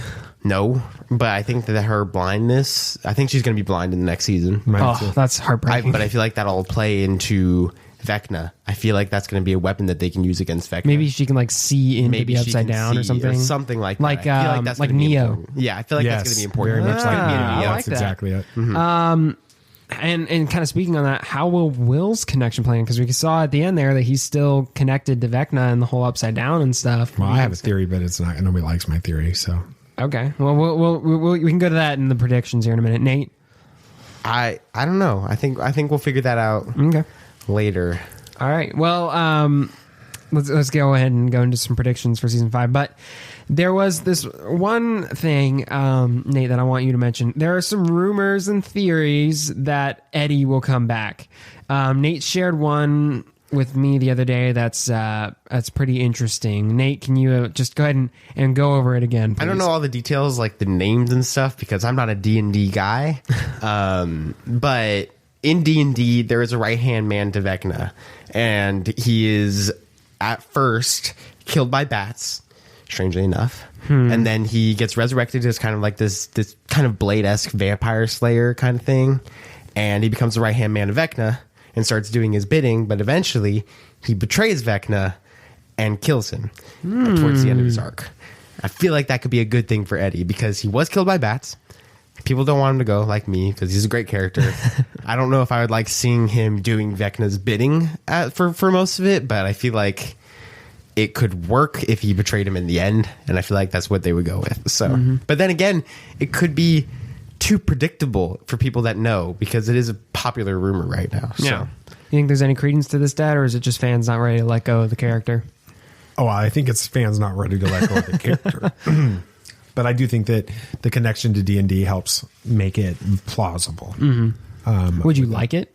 No, but I think that her blindness, I think she's going to be blind in the next season. That's heartbreaking. But I feel like that'll play into Vecna. I feel like that's going to be a weapon that they can use against Vecna. Maybe she can like see into the upside down or something. Something like that. Like, I feel like that's like gonna be Neo. important. Yeah, I feel like that's going to be important. Very much like Neo. I like That's that. exactly it. And kind of speaking on that, how will Will's connection play? Because we saw at the end there that he's still connected to Vecna and the whole upside down and stuff. Well, I have a theory, but it's not. Nobody likes my theory, so. Okay. Well, we can go to that in the predictions here in a minute. Nate? I don't know. I think we'll figure that out later. All right. Well, let's go ahead and go into some predictions for season 5. But there was this one thing, Nate, that I want you to mention. There are some rumors and theories that Eddie will come back. Nate shared one with me the other day that's pretty interesting. Nate, can you just go ahead and go over it again, please? I don't know all the details, like the names and stuff, because I'm not a D&D guy. But in D&D, there is a right-hand man to Vecna, and he is at first killed by bats, strangely enough. And then he gets resurrected as kind of like this kind of Blade-esque vampire slayer kind of thing, and he becomes the right-hand man of Vecna and starts doing his bidding, but eventually he betrays Vecna and kills him towards the end of his arc. I feel like that could be a good thing for Eddie because he was killed by bats. People don't want him to go, like me, because he's a great character. I don't know if I would like seeing him doing Vecna's bidding for most of it, but I feel like it could work if he betrayed him in the end, and I feel like that's what they would go with. So, but then again, it could be too predictable for people that know because it is a popular rumor right now. So. Yeah. You think there's any credence to this, Dad, or is it just fans not ready to let go of the character? Oh, I think it's fans not ready to let go of the character. But I do think that the connection to D&D helps make it plausible. Would you like it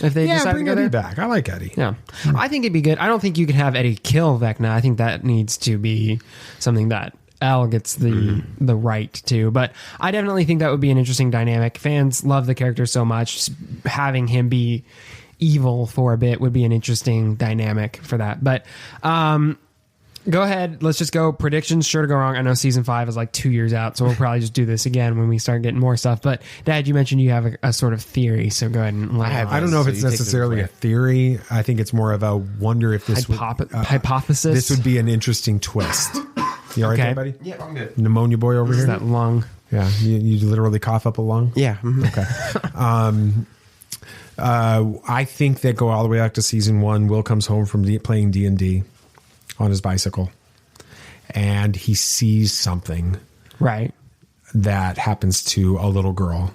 if they decided bring to go Eddie there? back? I like Eddie. Yeah, I think it'd be good. I don't think you could have Eddie kill Vecna. I think that needs to be something that Al gets the right to. But I definitely think that would be an interesting dynamic. Fans love the character so much. Having him be evil for a bit would be an interesting dynamic for that. But go ahead. Let's just go predictions. Sure to go wrong. I know season 5 is like 2 years out, so we'll probably just do this again when we start getting more stuff. But Dad, you mentioned you have a sort of theory, so go ahead and I don't know if it's necessarily a theory. I think it's more of a wonder if this hypothesis. This would be an interesting twist. You all right there, buddy? Yeah, I'm good. Pneumonia boy over here. That lung. Yeah, you literally cough up a lung. Yeah. Okay. I think that go all the way back to season 1. Will comes home from playing D&D on his bicycle, and he sees something right that happens to a little girl,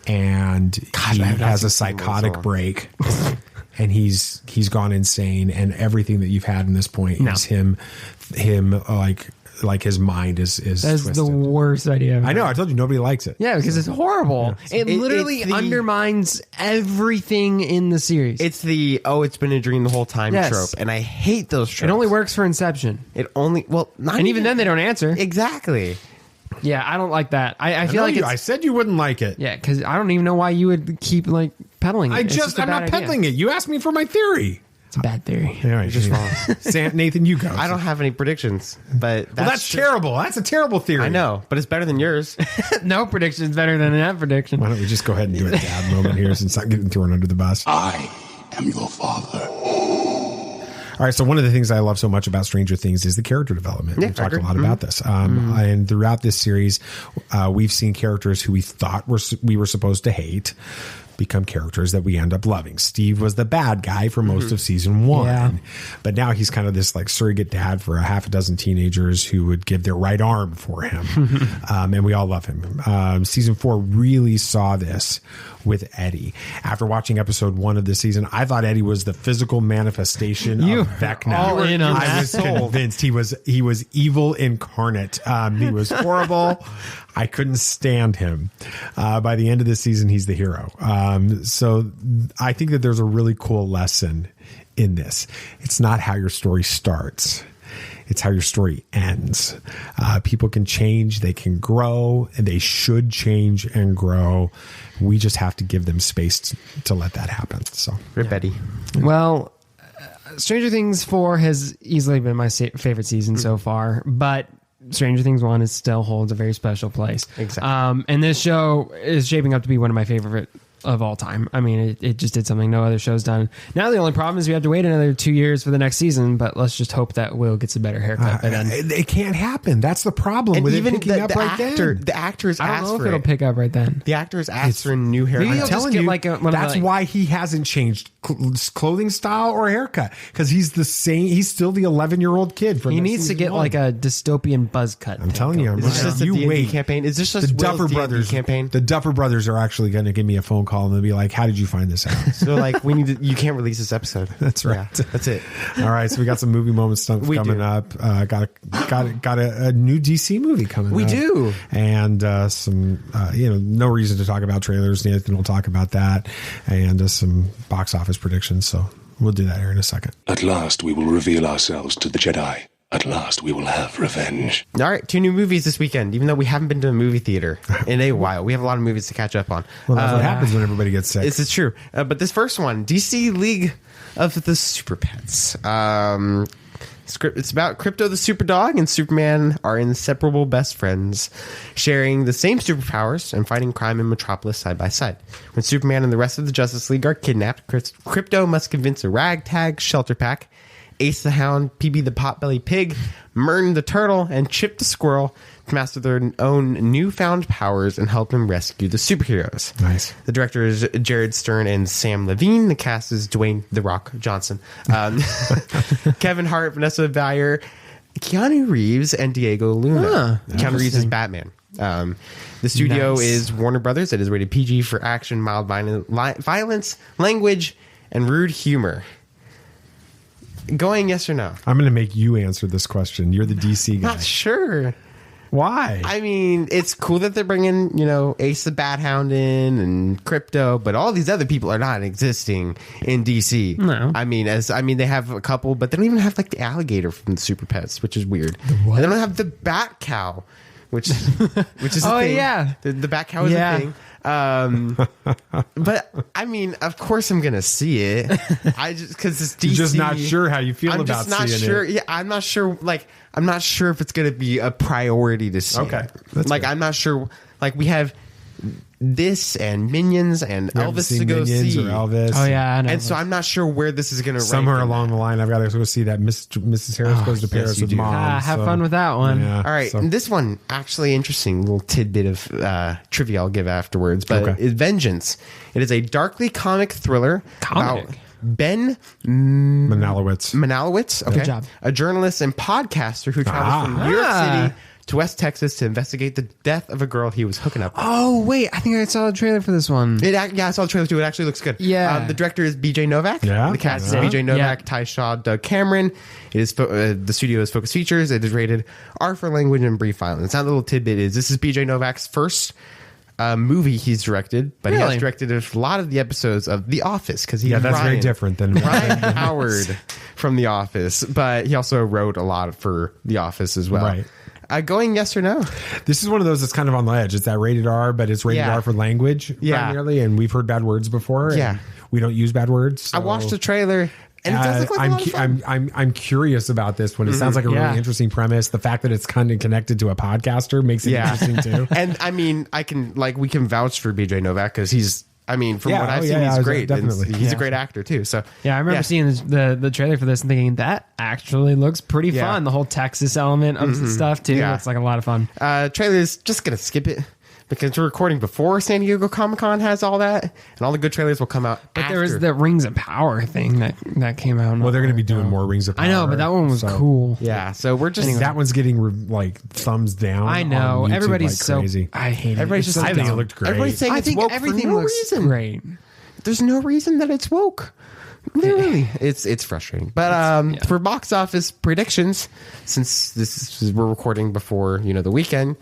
and he has a psychotic break. And he's gone insane, and everything that you've had in this point is him like his mind is that's twisted. the worst idea ever. I know. I told you nobody likes it. Yeah, because it's horrible. Yeah. It literally undermines everything in the series. It's it's been a dream the whole time trope, and I hate those tropes. It only works for Inception. And even then they don't answer. Exactly. Yeah, I don't like that. I feel like I said you wouldn't like it. Yeah, because I don't even know why you would keep like peddling it. I'm not peddling it. You asked me for my theory. It's a bad theory. All right, just wrong. Nathan, you go. I don't have any predictions, but that's terrible. That's a terrible theory. I know, but it's better than yours. No prediction's better than that prediction. Why don't we just go ahead and do a dad moment here since I'm getting thrown under the bus? I am your father. All right, so one of the things I love so much about Stranger Things is the character development. We've talked a lot about this. And throughout this series, we've seen characters who we thought we were supposed to hate become characters that we end up loving. Steve was the bad guy for most of season 1, but now he's kind of this like surrogate dad for a half a dozen teenagers who would give their right arm for him. And we all love him. Season 4 really saw this with Eddie. After watching episode 1 of this season, I thought Eddie was the physical manifestation of Vecna. I was convinced he was evil incarnate. He was horrible. I couldn't stand him. By the end of this season, he's the hero. So I think that there's a really cool lesson in this. It's not how your story starts. It's how your story ends. People can change, they can grow, and they should change and grow. We just have to give them space to let that happen. So, Rip Eddie. Well, Stranger Things 4 has easily been my favorite season so far, but Stranger Things 1 still holds a very special place. Exactly. And this show is shaping up to be one of my favorite of all time. I mean, it just did something no other show's done. Now the only problem is we have to wait another 2 years for the next season, but let's just hope that Will gets a better haircut by then. It can't happen. That's the problem with even it picking up right then. The actors I asked don't know for if it'll it. pick up right then. The actors asked for a new haircut. Maybe I'm he'll just telling get you, like one of that's the, why he hasn't changed clothing style or haircut, because he's the same. He's still the 11-year-old kid. From he needs to get like a dystopian buzz cut. I'm telling you, Is this just a you D&D wait. campaign? Is this just The Will's Duffer D&D Brothers campaign? The Duffer Brothers are actually going to give me a phone call and they'll be like, "How did you find this out?" So like, we need to, you can't release this episode. That's right. Yeah, that's it. All right, so we got some movie moment stuff coming up. Got a new DC movie coming up. We do, and some no reason to talk about trailers. Nathan will talk about that, and some box office predictions. So we'll do that here in a second. At last, we will reveal ourselves to the Jedi. At last, we will have revenge. All right, 2 new movies this weekend, even though we haven't been to a movie theater in a while. We have a lot of movies to catch up on. Well, that's what happens when everybody gets sick. This is true. But this first one, DC League of the Super Pets. It's about Crypto the Super Dog and Superman are inseparable best friends, sharing the same superpowers and fighting crime in Metropolis side by side. When Superman and the rest of the Justice League are kidnapped, Crypto must convince a ragtag shelter pack, Ace the Hound, PB the Potbelly Pig, Mern the Turtle, and Chip the Squirrel to master their own newfound powers and help them rescue the superheroes. Nice. The director is Jared Stern and Sam Levine. The cast is Dwayne "The Rock" Johnson, Kevin Hart, Vanessa Bayer, Keanu Reeves, and Diego Luna. Keanu Reeves is Batman. The studio is Warner Brothers. It is rated PG for action, mild violence, language, and rude humor. Going yes or no? I'm going to make you answer this question. You're the DC guy. Not sure. Why? I mean, it's cool that they're bringing, Ace the Bat Hound in and Crypto, but all these other people are not existing in DC. No. I mean, they have a couple, but they don't even have like the alligator from the Super Pets, which is weird. And they don't have the Bat Cow, which is a thing. Yeah. The Bat Cow is a thing. But I mean, of course I'm gonna see it. Because it's DC. You're just not sure how you feel I'm about just not seeing sure. it. Yeah, I'm not sure. Like, I'm not sure if it's gonna be a priority to see. Okay, it. Like, I'm not sure. Like, we have this and Minions and Elvis to go Minions see. or Elvis. Oh yeah, I know. And so I'm not sure where this is gonna. Somewhere rank along the line, I've got to go see that Mrs. Harris Goes to Paris you with do. Mom. have fun with that one. Yeah, All right, and this one actually interesting little tidbit of trivia I'll give afterwards. But it's Vengeance. It is a darkly comic thriller about Ben Manalowitz. Okay, Good job. A journalist and podcaster who travels from New York City to West Texas to investigate the death of a girl he was hooking up with. Oh wait, I think I saw a trailer for this one. I saw the trailer too. It actually looks good. Yeah. The director is BJ Novak. Yeah. The cast is Yeah. BJ Novak, Yeah. Ty Shaw, Doug Cameron. It is the studio is Focus Features. It is rated R for language and brief violence. That little tidbit is this is BJ Novak's first movie he's directed, but he has directed a lot of the episodes of The Office because that's very different than Ryan Howard from The Office, but he also wrote a lot for The Office as well. Right. Going yes or no? This is one of those that's kind of on the edge. It's that rated R, but it's rated R for language primarily, and we've heard bad words before. Yeah. We don't use bad words. So. I watched the trailer. And it does look like a lot of fun. I'm curious about this one. It sounds like a really interesting premise. The fact that it's kind of connected to a podcaster makes it interesting too. And I mean, we can vouch for BJ Novak because he's. I mean, from what I've seen, he's great. Definitely, he's a great actor too. So I remember seeing the trailer for this and thinking that actually looks pretty fun. The whole Texas element of stuff too looks like a lot of fun. Trailers, just gonna skip it because we're recording before San Diego Comic-Con has all that, and all the good trailers will come out. But there was the Rings of Power thing that came out. Well, they're going to be doing more Rings of Power. I know, but that one was cool. Yeah, so we're just that one's getting thumbs down. I know on YouTube everybody's like so crazy. I hate everybody's it. just. I think it looked great. Everybody's saying it's woke everything for no looks reason. great. There's no reason that it's woke. Literally, it's frustrating. But for box office predictions, since we're recording before the weekend,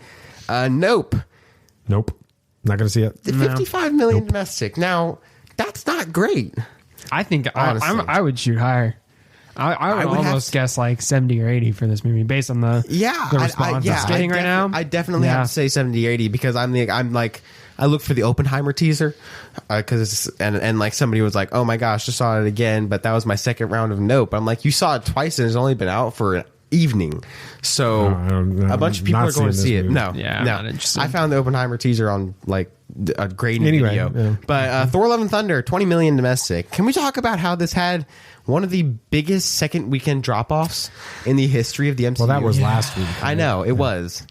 Nope. Not going to see it. The 55 million domestic. Now that's not great. I think I would shoot higher. I would almost guess like 70 or 80 for this movie based on the response it's getting right now. I definitely have to say 70 or 80 because I looked for the Oppenheimer teaser because and like somebody was like, oh my gosh, just saw it again, but that was my second round of Nope. I'm like, you saw it twice and it's only been out for evening. So a bunch of people are going to see it. No, I'm not interested. I found the Oppenheimer teaser on like a grading Anyway, video. yeah. But Thor: Love and Thunder, 20 million domestic. Can we talk about how this had one of the biggest second weekend drop-offs in the history of the MCU? Well, that was last week. I know, it was.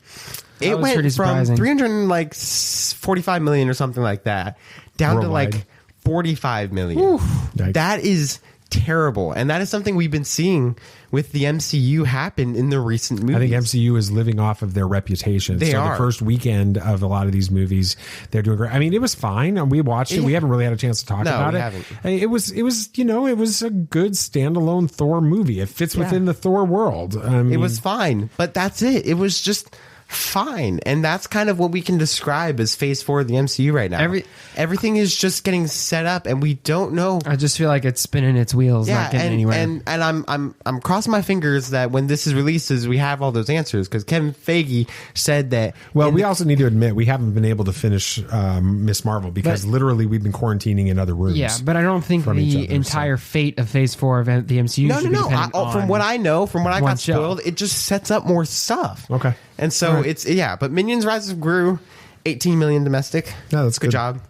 It was went pretty from surprising. 345 million or something like that down Worldwide. to like 45 million. Yikes. That is terrible. And that is something we've been seeing with the MCU happen in the recent movies. I think MCU is living off of their reputation. They so are. The first weekend of a lot of these movies, they're doing great. I mean, it was fine. We watched it. We haven't really had a chance to talk about we it. haven't. It was a good standalone Thor movie. It fits within the Thor world. I mean, It was fine, but that's it. It was just fine. And that's kind of what we can describe as phase 4 of the MCU right now. Everything is just getting set up and we don't know. I just feel like it's spinning its wheels, not getting anywhere. And I'm crossing my fingers that when this is released, we have all those answers, because Kevin Feige said that. Well, we also need to admit we haven't been able to finish Miss Marvel because literally we've been quarantining in other rooms. Yeah, but I don't think from each the other, entire fate of Phase 4 of the MCU No. should be dependent on From what I know, from what I one got show. spoiled, it just sets up more stuff. Okay. And so it's but Minions Rise of Gru, 18 million domestic. Yeah, that's good good. job.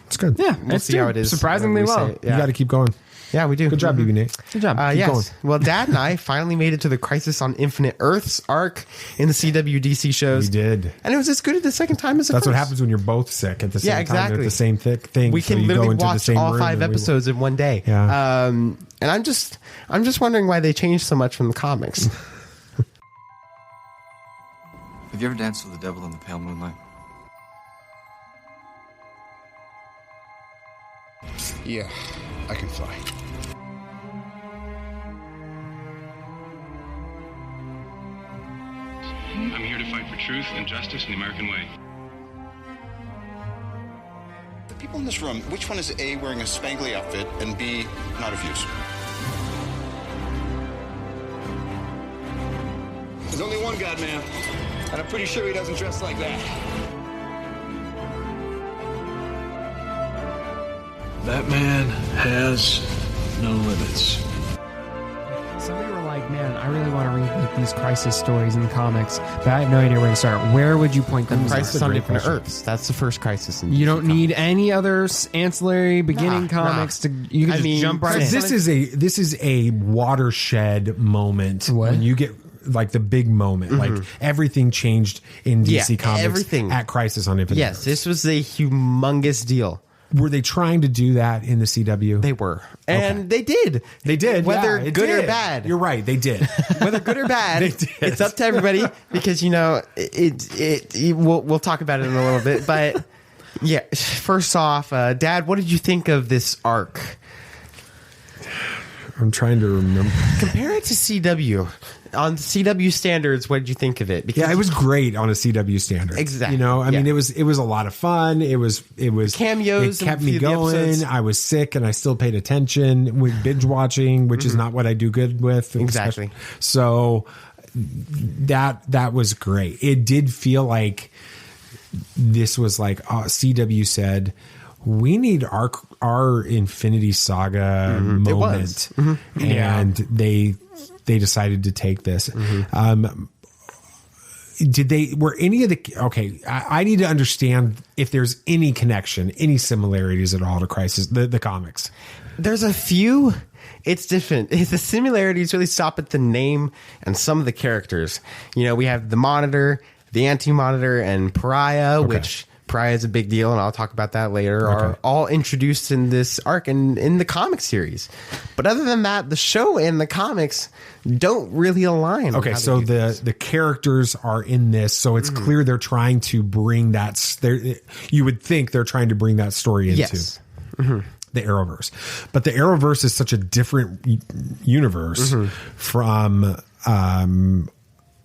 It's good. Yeah, We'll it's see how it is. surprisingly whenever we well. say it. You got to keep going. Yeah, we do. Good job, BB Nate. Good job. Yes. going. Well, Dad and I finally made it to the Crisis on Infinite Earths arc in the CW DC shows. We did. And it was as good the second time as the That's first. what happens when you're both sick at the same Yeah, time. exactly. At the same thing. We So can you go literally into the watch same all room 5 and we- episodes in one day. Yeah. And I'm just wondering why they changed so much from the comics. Have you ever danced with the devil in the pale moonlight? Yeah, I can fly. I'm here to fight for truth and justice in the American way. The people in this room, which one is A, wearing a spangly outfit, and B, not of use? There's only one God, man. And I'm pretty sure he doesn't dress like that. That man has no limits. Some of you were like, man, I really want to read like these Crisis stories in the comics, but I have no idea where to start. Where would you point them to? Crisis on Infinite Earths. That's the first Crisis. In You don't need any other ancillary beginning comics to. You can just jump right in. This is a watershed moment when you get like the big moment. Like everything changed in DC Comics. Everything at Crisis on Infinite Yes, Earths. this was a humongous deal. Were they trying to do that in the CW? They were. And they did. They did. Whether yeah, it good or did. bad. You're right. They did. Whether good or bad, They did. it's up to everybody, because, we'll talk about it in a little bit. But yeah, first off, Dad, what did you think of this arc? I'm trying to remember. Compare it to CW. On CW standards, what did you think of it? Because it was great on a CW standard. Exactly. I mean, it was a lot of fun. It was cameos. It kept in me a few of the going. episodes. I was sick and I still paid attention with binge watching, which is not what I do good with. Exactly. So that was great. It did feel like this was like CW said, we need our Infinity Saga moment. It was. And they decided to take this. Were any of the, I need to understand if there's any connection, any similarities at all to Crisis, the comics. There's a few. It's different. The similarities really stop at the name and some of the characters. We have the Monitor, the Anti-Monitor, and Pariah, which Pariah is a big deal, and I'll talk about that later, are all introduced in this arc and in the comic series. But other than that, the show and the comics don't really align. Okay, so the characters are in this, so it's clear they're trying to bring that. You would think they're trying to bring that story into the Arrowverse, but the Arrowverse is such a different universe from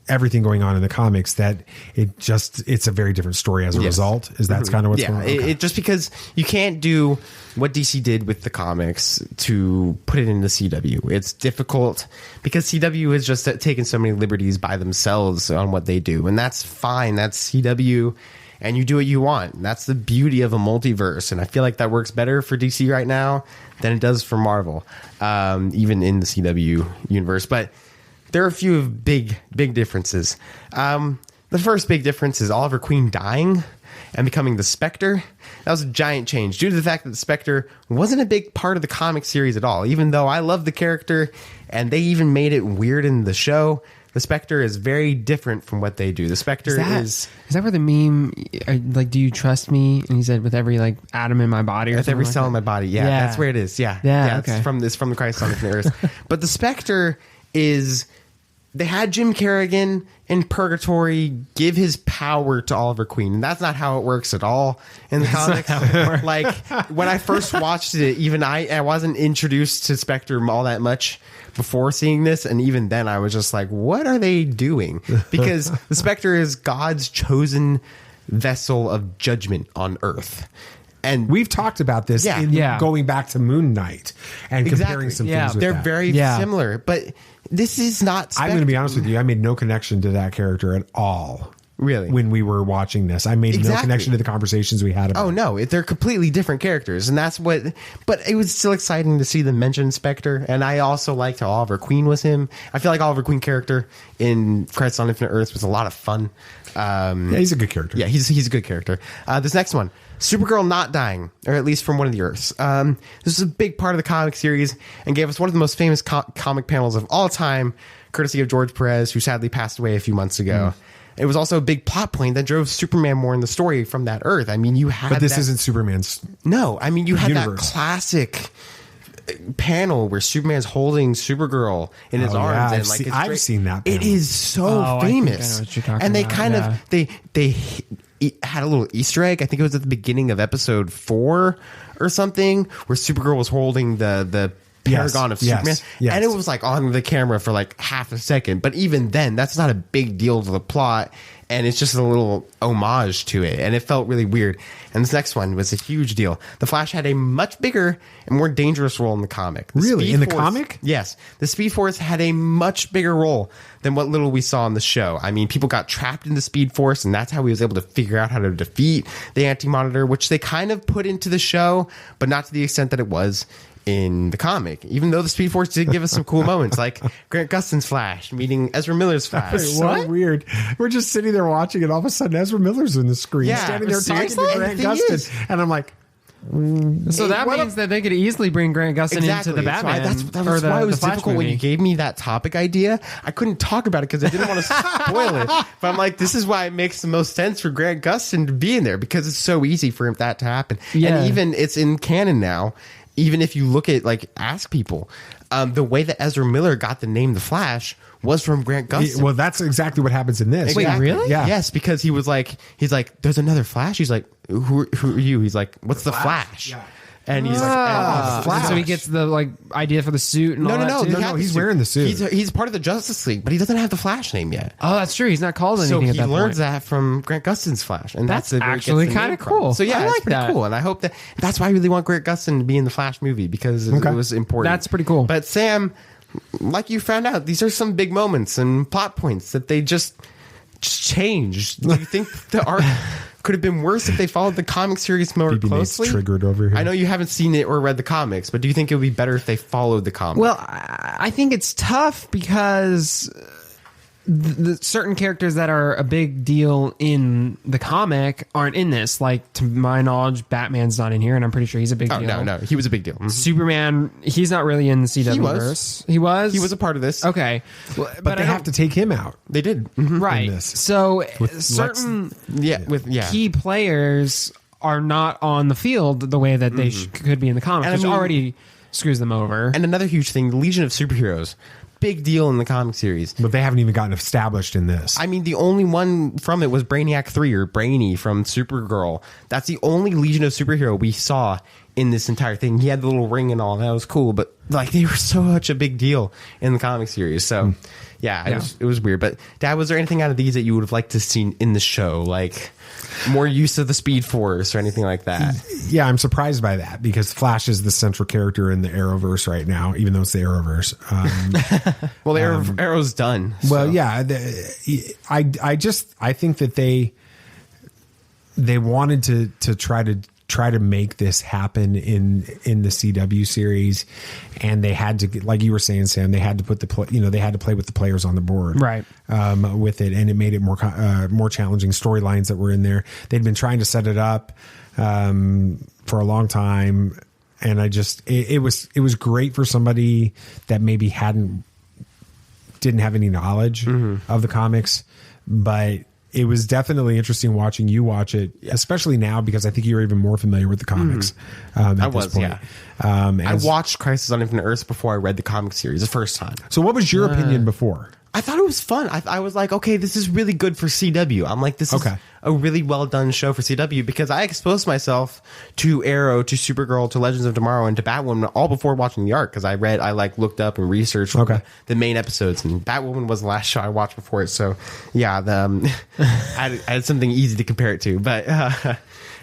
everything going on in the comics that it's a very different story as a result. Is that's kind of what's going on? Okay. It just because you can't do what DC did with the comics to put it into CW. It's difficult because CW has just taken so many liberties by themselves on what they do, and that's fine. That's CW, and you do what you want. That's the beauty of a multiverse, and I feel like that works better for DC right now than it does for Marvel, even in the CW universe. But There are a few big differences. The first big difference is Oliver Queen dying and becoming the Spectre. That was a giant change due to the fact that the Spectre wasn't a big part of the comic series at all. Even though I love the character and they even made it weird in the show, the Spectre is very different from what they do. The Spectre is that where the meme, like, do you trust me? And he said, with every like atom in my body, or with every cell in my body. Yeah, that's where it is. Yeah. Okay. It's from the Christ on Infinite Earth. But the Spectre is, they had Jim Kerrigan in Purgatory give his power to Oliver Queen, and that's not how it works at all in the comics. Like, when I first watched it, even I wasn't introduced to Spectre all that much before seeing this, and even then I was just like, what are they doing? Because the Spectre is God's chosen vessel of judgment on Earth. And we've talked about this going back to Moon Knight and comparing some things with they're that. very similar, but this is not Spectre. I'm going to be honest with you, I made no connection to that character at all. Really? When we were watching this, I made no connection to the conversations we had about Oh, no. They're completely different characters. And that's what... But it was still exciting to see them mention Spectre. And I also liked how Oliver Queen was him. I feel like Oliver Queen character in Crisis on Infinite Earths was a lot of fun. He's a good character. Yeah, he's a good character. This next one, Supergirl not dying, or at least from one of the Earths. This is a big part of the comic series and gave us one of the most famous comic panels of all time, courtesy of George Perez, who sadly passed away a few months ago. It was also a big plot point that drove Superman more in the story from that Earth. I mean, you had But this isn't Superman's No, I mean, you had universe. that classic panel where Superman's holding Supergirl in his arms. And like I've seen that panel. It is so famous. I know what you're talking and they about, kind of they had a little Easter egg. I think it was at the beginning of episode 4 or something, where Supergirl was holding the paragon of Superman, and it was like on the camera for like half a second, but even then that's not a big deal to the plot, and it's just a little homage to it, and it felt really weird. And this next one was a huge deal. The Flash had a much bigger and more dangerous role in the comic. The comic? Yes, the Speed Force had a much bigger role than what little we saw in the show. I mean, people got trapped in the Speed Force, and that's how he was able to figure out how to defeat the Anti-Monitor, which they kind of put into the show, but not to the extent that it was in the comic, even though the Speed Force did give us some cool moments, like Grant Gustin's Flash meeting Ezra Miller's Flash. It's so weird. We're just sitting there watching, and all of a sudden Ezra Miller's in the screen, standing there talking to Grant Gustin, and I'm like, so that means that they could easily bring Grant Gustin into the Batman. That's why it was difficult when you gave me that topic idea. I couldn't talk about it because I didn't want to spoil it. But I'm like, this is why it makes the most sense for Grant Gustin to be in there, because it's so easy for that to happen. Yeah. And even it's in canon now. Even if you look at, like, ask people, the way that Ezra Miller got the name The Flash was from Grant Gustin. Well, that's exactly what happens in this. Exactly. Wait, really? Yeah. Yes, because he's like, there's another Flash. He's like, who are you? He's like, what's the Flash? Yeah. And he's like, Flash. So he gets the like idea for the suit and all that too? No, he's wearing the suit. He's part of the Justice League, but he doesn't have the Flash name yet. Oh, that's true. He's not called anything So at he that learns point. that from Grant Gustin's Flash, and That's where he actually gets the kinda name from. cool. So yeah, I it's like pretty that. cool, and I hope that's why I really want Grant Gustin to be in the Flash movie, because it was important. That's pretty cool. But Sam, like you found out, these are some big moments and plot points that they just changed. Do you think the art could have been worse if they followed the comic series more closely? Nate's triggered over here. I know you haven't seen it or read the comics, but do you think it would be better if they followed the comic? Well, I think it's tough because the certain characters that are a big deal in the comic aren't in this. Like, to my knowledge, Batman's not in here, and I'm pretty sure he's a big deal. No, he was a big deal. Mm-hmm. Superman, he's not really in the CW verse. He was? He was a part of this. Okay. But they have to take him out. They did. Mm-hmm. Right. This. So certain key players are not on the field the way that they could be in the comics, And which already screws them over. And another huge thing, the Legion of Superheroes. Big deal in the comic series. But they haven't even gotten established in this. I mean, the only one from it was Brainiac 3, or Brainy from Supergirl. That's the only Legion of Superhero we saw in this entire thing. He had the little ring and all. That was cool. But like, they were such a big deal in the comic series. So it was weird. But Dad, was there anything out of these that you would have liked to see in the show? Like more use of the Speed Force or anything like that? Yeah, I'm surprised by that, because Flash is the central character in the Arrowverse right now, even though it's the Arrowverse. Well, the Arrow's done. Well, so. yeah, I think that they wanted to try to try to make this happen in the CW series, and they had to, like you were saying, Sam, they had to put they had to play with the players on the board, right? With it, and it made it more challenging storylines that were in there. They'd been trying to set it up for a long time, and it was great for somebody that maybe didn't have any knowledge of the comics, but it was definitely interesting watching you watch it, especially now because I think you're even more familiar with the comics. I watched Crisis on Infinite Earths before I read the comic series the first time. So what was your opinion before? I thought it was fun. I was like, okay, this is really good for CW. I'm like, this is a really well done show for CW, because I exposed myself to Arrow, to Supergirl, to Legends of Tomorrow, and to Batwoman all before watching the arc, because I looked up and researched the main episodes, and Batwoman was the last show I watched before it. So yeah, I had something easy to compare it to, but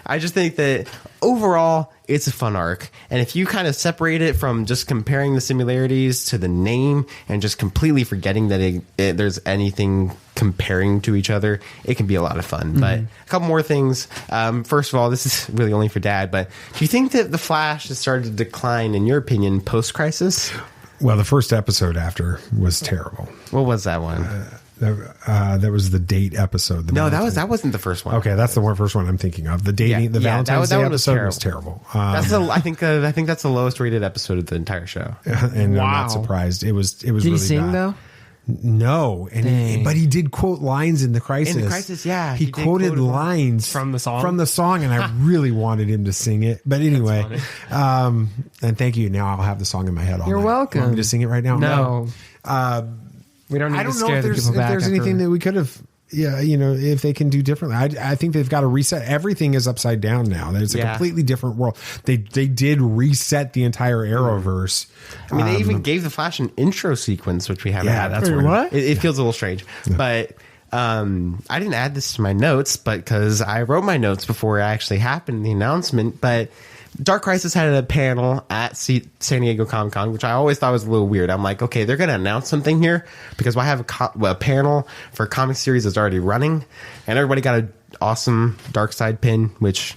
I just think that overall it's a fun arc, and if you kind of separate it from just comparing the similarities to the name and just completely forgetting that there's anything comparing to each other, it can be a lot of fun. But a couple more things. First of all, this is really only for Dad, but do you think that the Flash has started to decline, in your opinion, post-Crisis? Well, the first episode after was terrible. What was that one? That was the date episode. That wasn't the first one. Okay, that's the first one I'm thinking of. The dating, Valentine's Day episode was terrible. I think that's the lowest rated episode of the entire show. And I'm not surprised. It was Did really he sing bad. though? No, but he did quote lines in the Crisis. In the Crisis, yeah, he quoted lines from the song. And I really wanted him to sing it. But anyway, and thank you. Now I'll have the song in my head all You're night. welcome. You want me to sing it right now? No. We don't need to scare the people back. If there's anything that we could have, if they can do differently. I think they've got to reset. Everything is upside down now. It's a completely different world. They did reset the entire Arrowverse. I mean, they even gave the Flash an intro sequence, which we haven't had. That's weird. What? It feels a little strange. But I didn't add this to my notes, but because I wrote my notes before it actually happened, the announcement, but Dark Crisis had a panel at San Diego Comic-Con, which I always thought was a little weird. I'm like, okay, they're going to announce something here, because I have a panel for a comic series that's already running, and everybody got an awesome Dark Side pin, which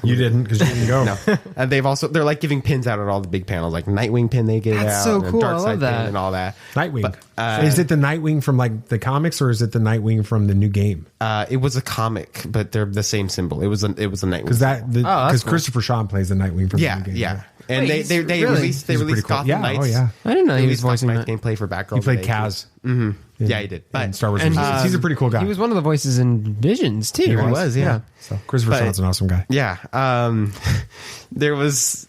you didn't, because you didn't go. No. And they're like giving pins out at all the big panels, like Nightwing pin they gave out. That's so cool. Dark I Side love that. pin and all that. Nightwing. Is it the Nightwing from like the comics, or is it the Nightwing from the new game? It was a comic, but they're the same symbol. It was a Nightwing. Because Christopher Sean plays the Nightwing from the new game. Yeah. And they released Gotham Knights. Oh yeah. I didn't know he was voicing that gameplay for Batgirl. He played Kaz. Mm-hmm. Yeah, he did. But Star Wars. He's a pretty cool guy. He was one of the voices in Visions too. He was, yeah. So Christopher Sean's an awesome guy. Yeah. There was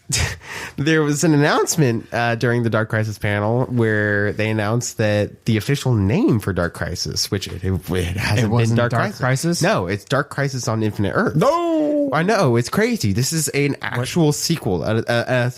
an announcement during the Dark Crisis panel where they announced that the official name for Dark Crisis, which it hasn't been Dark Crisis. No, it's Dark Crisis on Infinite Earth. No, I know, it's crazy. This is an actual sequel, a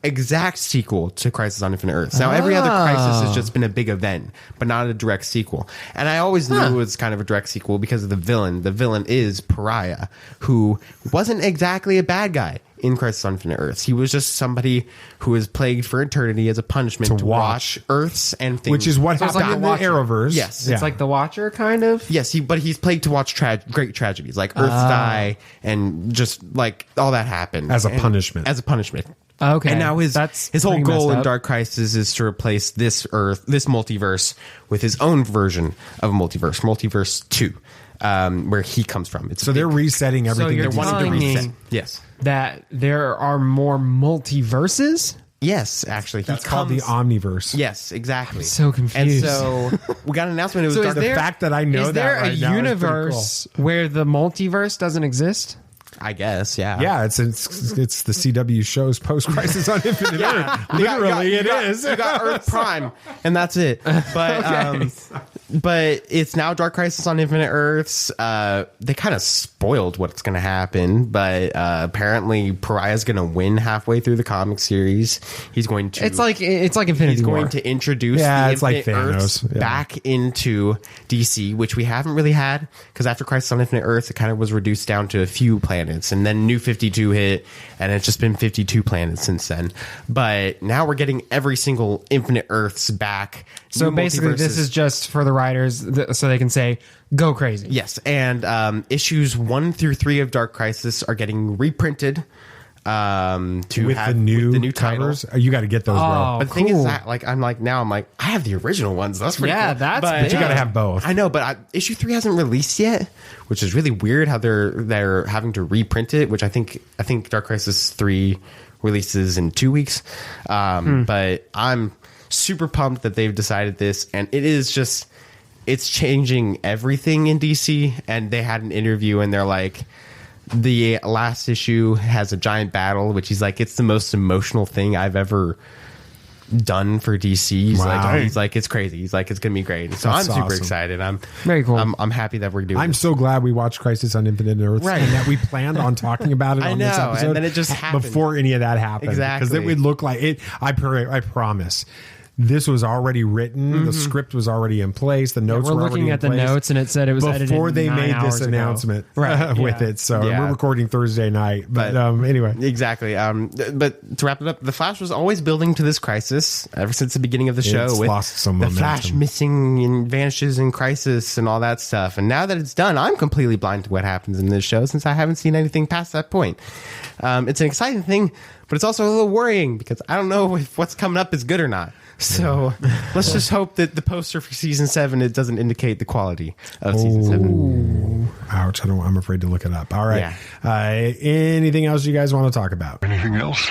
exact sequel to Crisis on Infinite Earths. Now, every other Crisis has just been a big event, but not a direct sequel. And I always knew it was kind of a direct sequel because of the villain. The villain is Pariah, who wasn't exactly a bad guy in Crisis on Infinite Earths. He was just somebody who was plagued for eternity as a punishment to watch Earths and things. Which is what happened in the Arrowverse. Yes. It's like the Watcher, kind of? Yes, but he's plagued to watch great tragedies, like Earths die, and just like all that happened. As a punishment. Okay. And now his whole goal in up. Dark Crisis is to replace this multiverse with his own version of a multiverse 2, where he comes from. So they're resetting everything. So you're they're wanting to telling reset. me Yes. that there are more multiverses? Yes, actually. That's called the Omniverse. Yes, exactly. I'm so confused. And so we got an announcement. It was So the fact that I know is there that right a now is universe where the multiverse doesn't exist? I guess, yeah. Yeah, it's the CW show's post-Crisis on Infinite Earth. Literally, it is. You got Earth Prime, and that's it. But but it's now Dark Crisis on Infinite Earths. They kind of spoiled what's going to happen, but apparently Pariah's going to win halfway through the comic series. He's going to. It's like Infinity He's War. going to introduce Yeah, the it's like Infinite Earths Thanos. Yeah. back into DC, which we haven't really had, because after Crisis on Infinite Earths, it kind of was reduced down to a few planets. And then New 52 hit, and it's just been 52 planets since then. But now we're getting every single Infinite Earths back. So New basically, multiverses. this is just for the writers, so they can say, go crazy. Yes, and issues 1 through 3 of Dark Crisis are getting reprinted. With the new covers. You got to get those, bro. But the thing is that, I'm like, I have the original ones. That's pretty cool. But you got to have both. I know, but issue 3 hasn't released yet, which is really weird how they're having to reprint it, which I think Dark Crisis 3 releases in 2 weeks. But I'm super pumped that they've decided this, and it is just, it's changing everything in DC. And they had an interview and they're like, the last issue has a giant battle, which he's like, it's the most emotional thing I've ever done for DC. He's like, it's crazy. He's like, it's gonna be great. So That's I'm super awesome. excited. I'm very cool. I'm happy that we're doing. I'm this. so glad we watched Crisis on Infinite Earths, Right. and that we planned on talking about it I on this know, episode. and then it just happened. before any of that happened. Exactly. Because it would look like it. I promise. This was already written. The script was already in place. The notes We're were already looking in at the place notes, and it said it was edited before they 9 made this hours ago. announcement Right, with yeah. it. So Yeah. we're recording Thursday night. But anyway, exactly. But to wrap it up, the Flash was always building to this crisis ever since the beginning of the show. It's with lost some the momentum. Flash missing and vanishes in Crisis and all that stuff. And now that it's done, I'm completely blind to what happens in this show since I haven't seen anything past that point. It's an exciting thing, but it's also a little worrying because I don't know if what's coming up is good or not. So let's just hope that the poster for season 7, it doesn't indicate the quality of season 7. Ouch! I'm afraid to look it up. All right. Anything else you guys want to talk about? Anything else?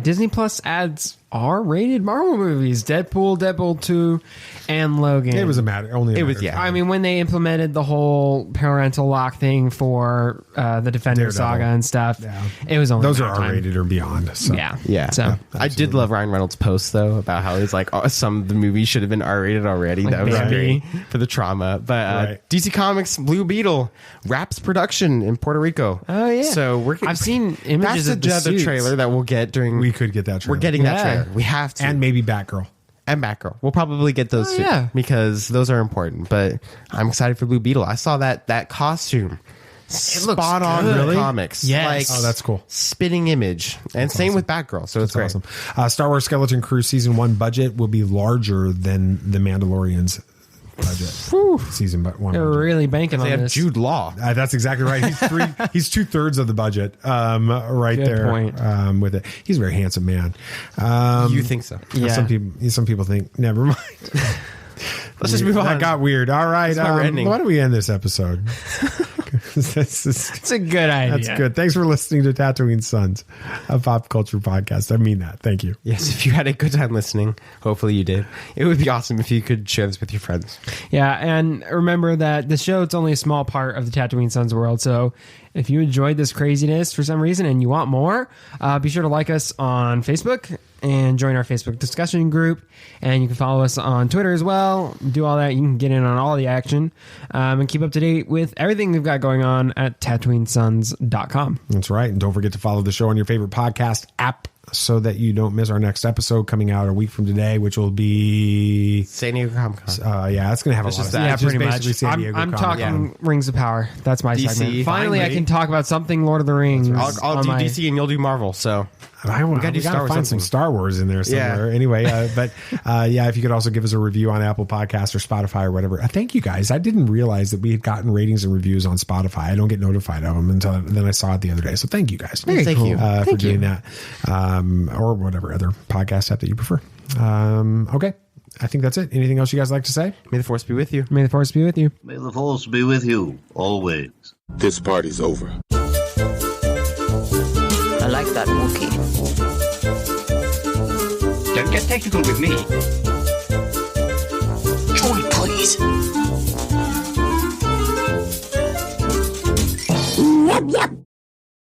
Disney Plus adds R-rated Marvel movies: Deadpool 2, and Logan. It was a matter. I mean, when they implemented the whole parental lock thing for the Defender Daredevil. saga and stuff, it was only Those are about time. R-rated or beyond. So. Yeah. So I did love Ryan Reynolds' post though about how it's like some of the movies should have been R-rated already. Like that was Bambi. great for the trauma. But DC Comics Blue Beetle wraps production in Puerto Rico. Oh yeah. So I've seen images that's of the other suits. trailer that we'll get during. We could get that trailer. We're getting that trailer. We have to. And maybe Batgirl. And Batgirl. We'll probably get those too because those are important. But I'm excited for Blue Beetle. I saw that costume. Spot on good. in the Really? comics. Yes. Oh, that's cool. Spitting image. And same with Batgirl. So it's great. Awesome. Star Wars Skeleton Crew Season 1 budget will be larger than The Mandalorian's budget. Season 1 They're budget. really banking on They have this. Jude Law. That's exactly right. He's 2/3 of the budget. Right Good there. point. With it, he's a very handsome man. You think so? Yeah. Some people think. Never mind. Let's just move on. That got weird. All right. That's why we're ending. Why don't we end this episode? It's a good idea. That's good. Thanks for listening to Tatooine Sons, a pop culture podcast. I mean that. Thank you. Yes, if you had a good time listening, hopefully you did. It would be awesome if you could share this with your friends. Yeah, and remember that the show, it's only a small part of the Tatooine Sons world, so if you enjoyed this craziness for some reason and you want more, be sure to like us on Facebook and join our Facebook discussion group, and you can follow us on Twitter as well. Do all that. You can get in on all the action and keep up to date with everything we've got going on at TatooineSons.com. That's right. And don't forget to follow the show on your favorite podcast app so that you don't miss our next episode coming out a week from today, which will be San Diego Comic-Con. Yeah, it's going to have a lot of Yeah, It's just pretty basically much. San Diego I'm Comic-Con. talking Rings of Power. That's my DC, segment. Finally, I finally. can talk about something Lord of the Rings. I'll do DC and you'll do Marvel. So We got to find some Star Wars in there somewhere. Yeah. Anyway, if you could also give us a review on Apple Podcasts or Spotify or whatever. Thank you guys. I didn't realize that we had gotten ratings and reviews on Spotify. I don't get notified of them until then I saw it the other day. So thank you guys. Thank you. For doing that. Or whatever other podcast app that you prefer. Okay. I think that's it. Anything else you guys like to say? May the Force be with you. May the Force be with you. May the Force be with you, always. This party's over. I like that Wookiee. Don't get technical with me. Joy, please. Yep, yep.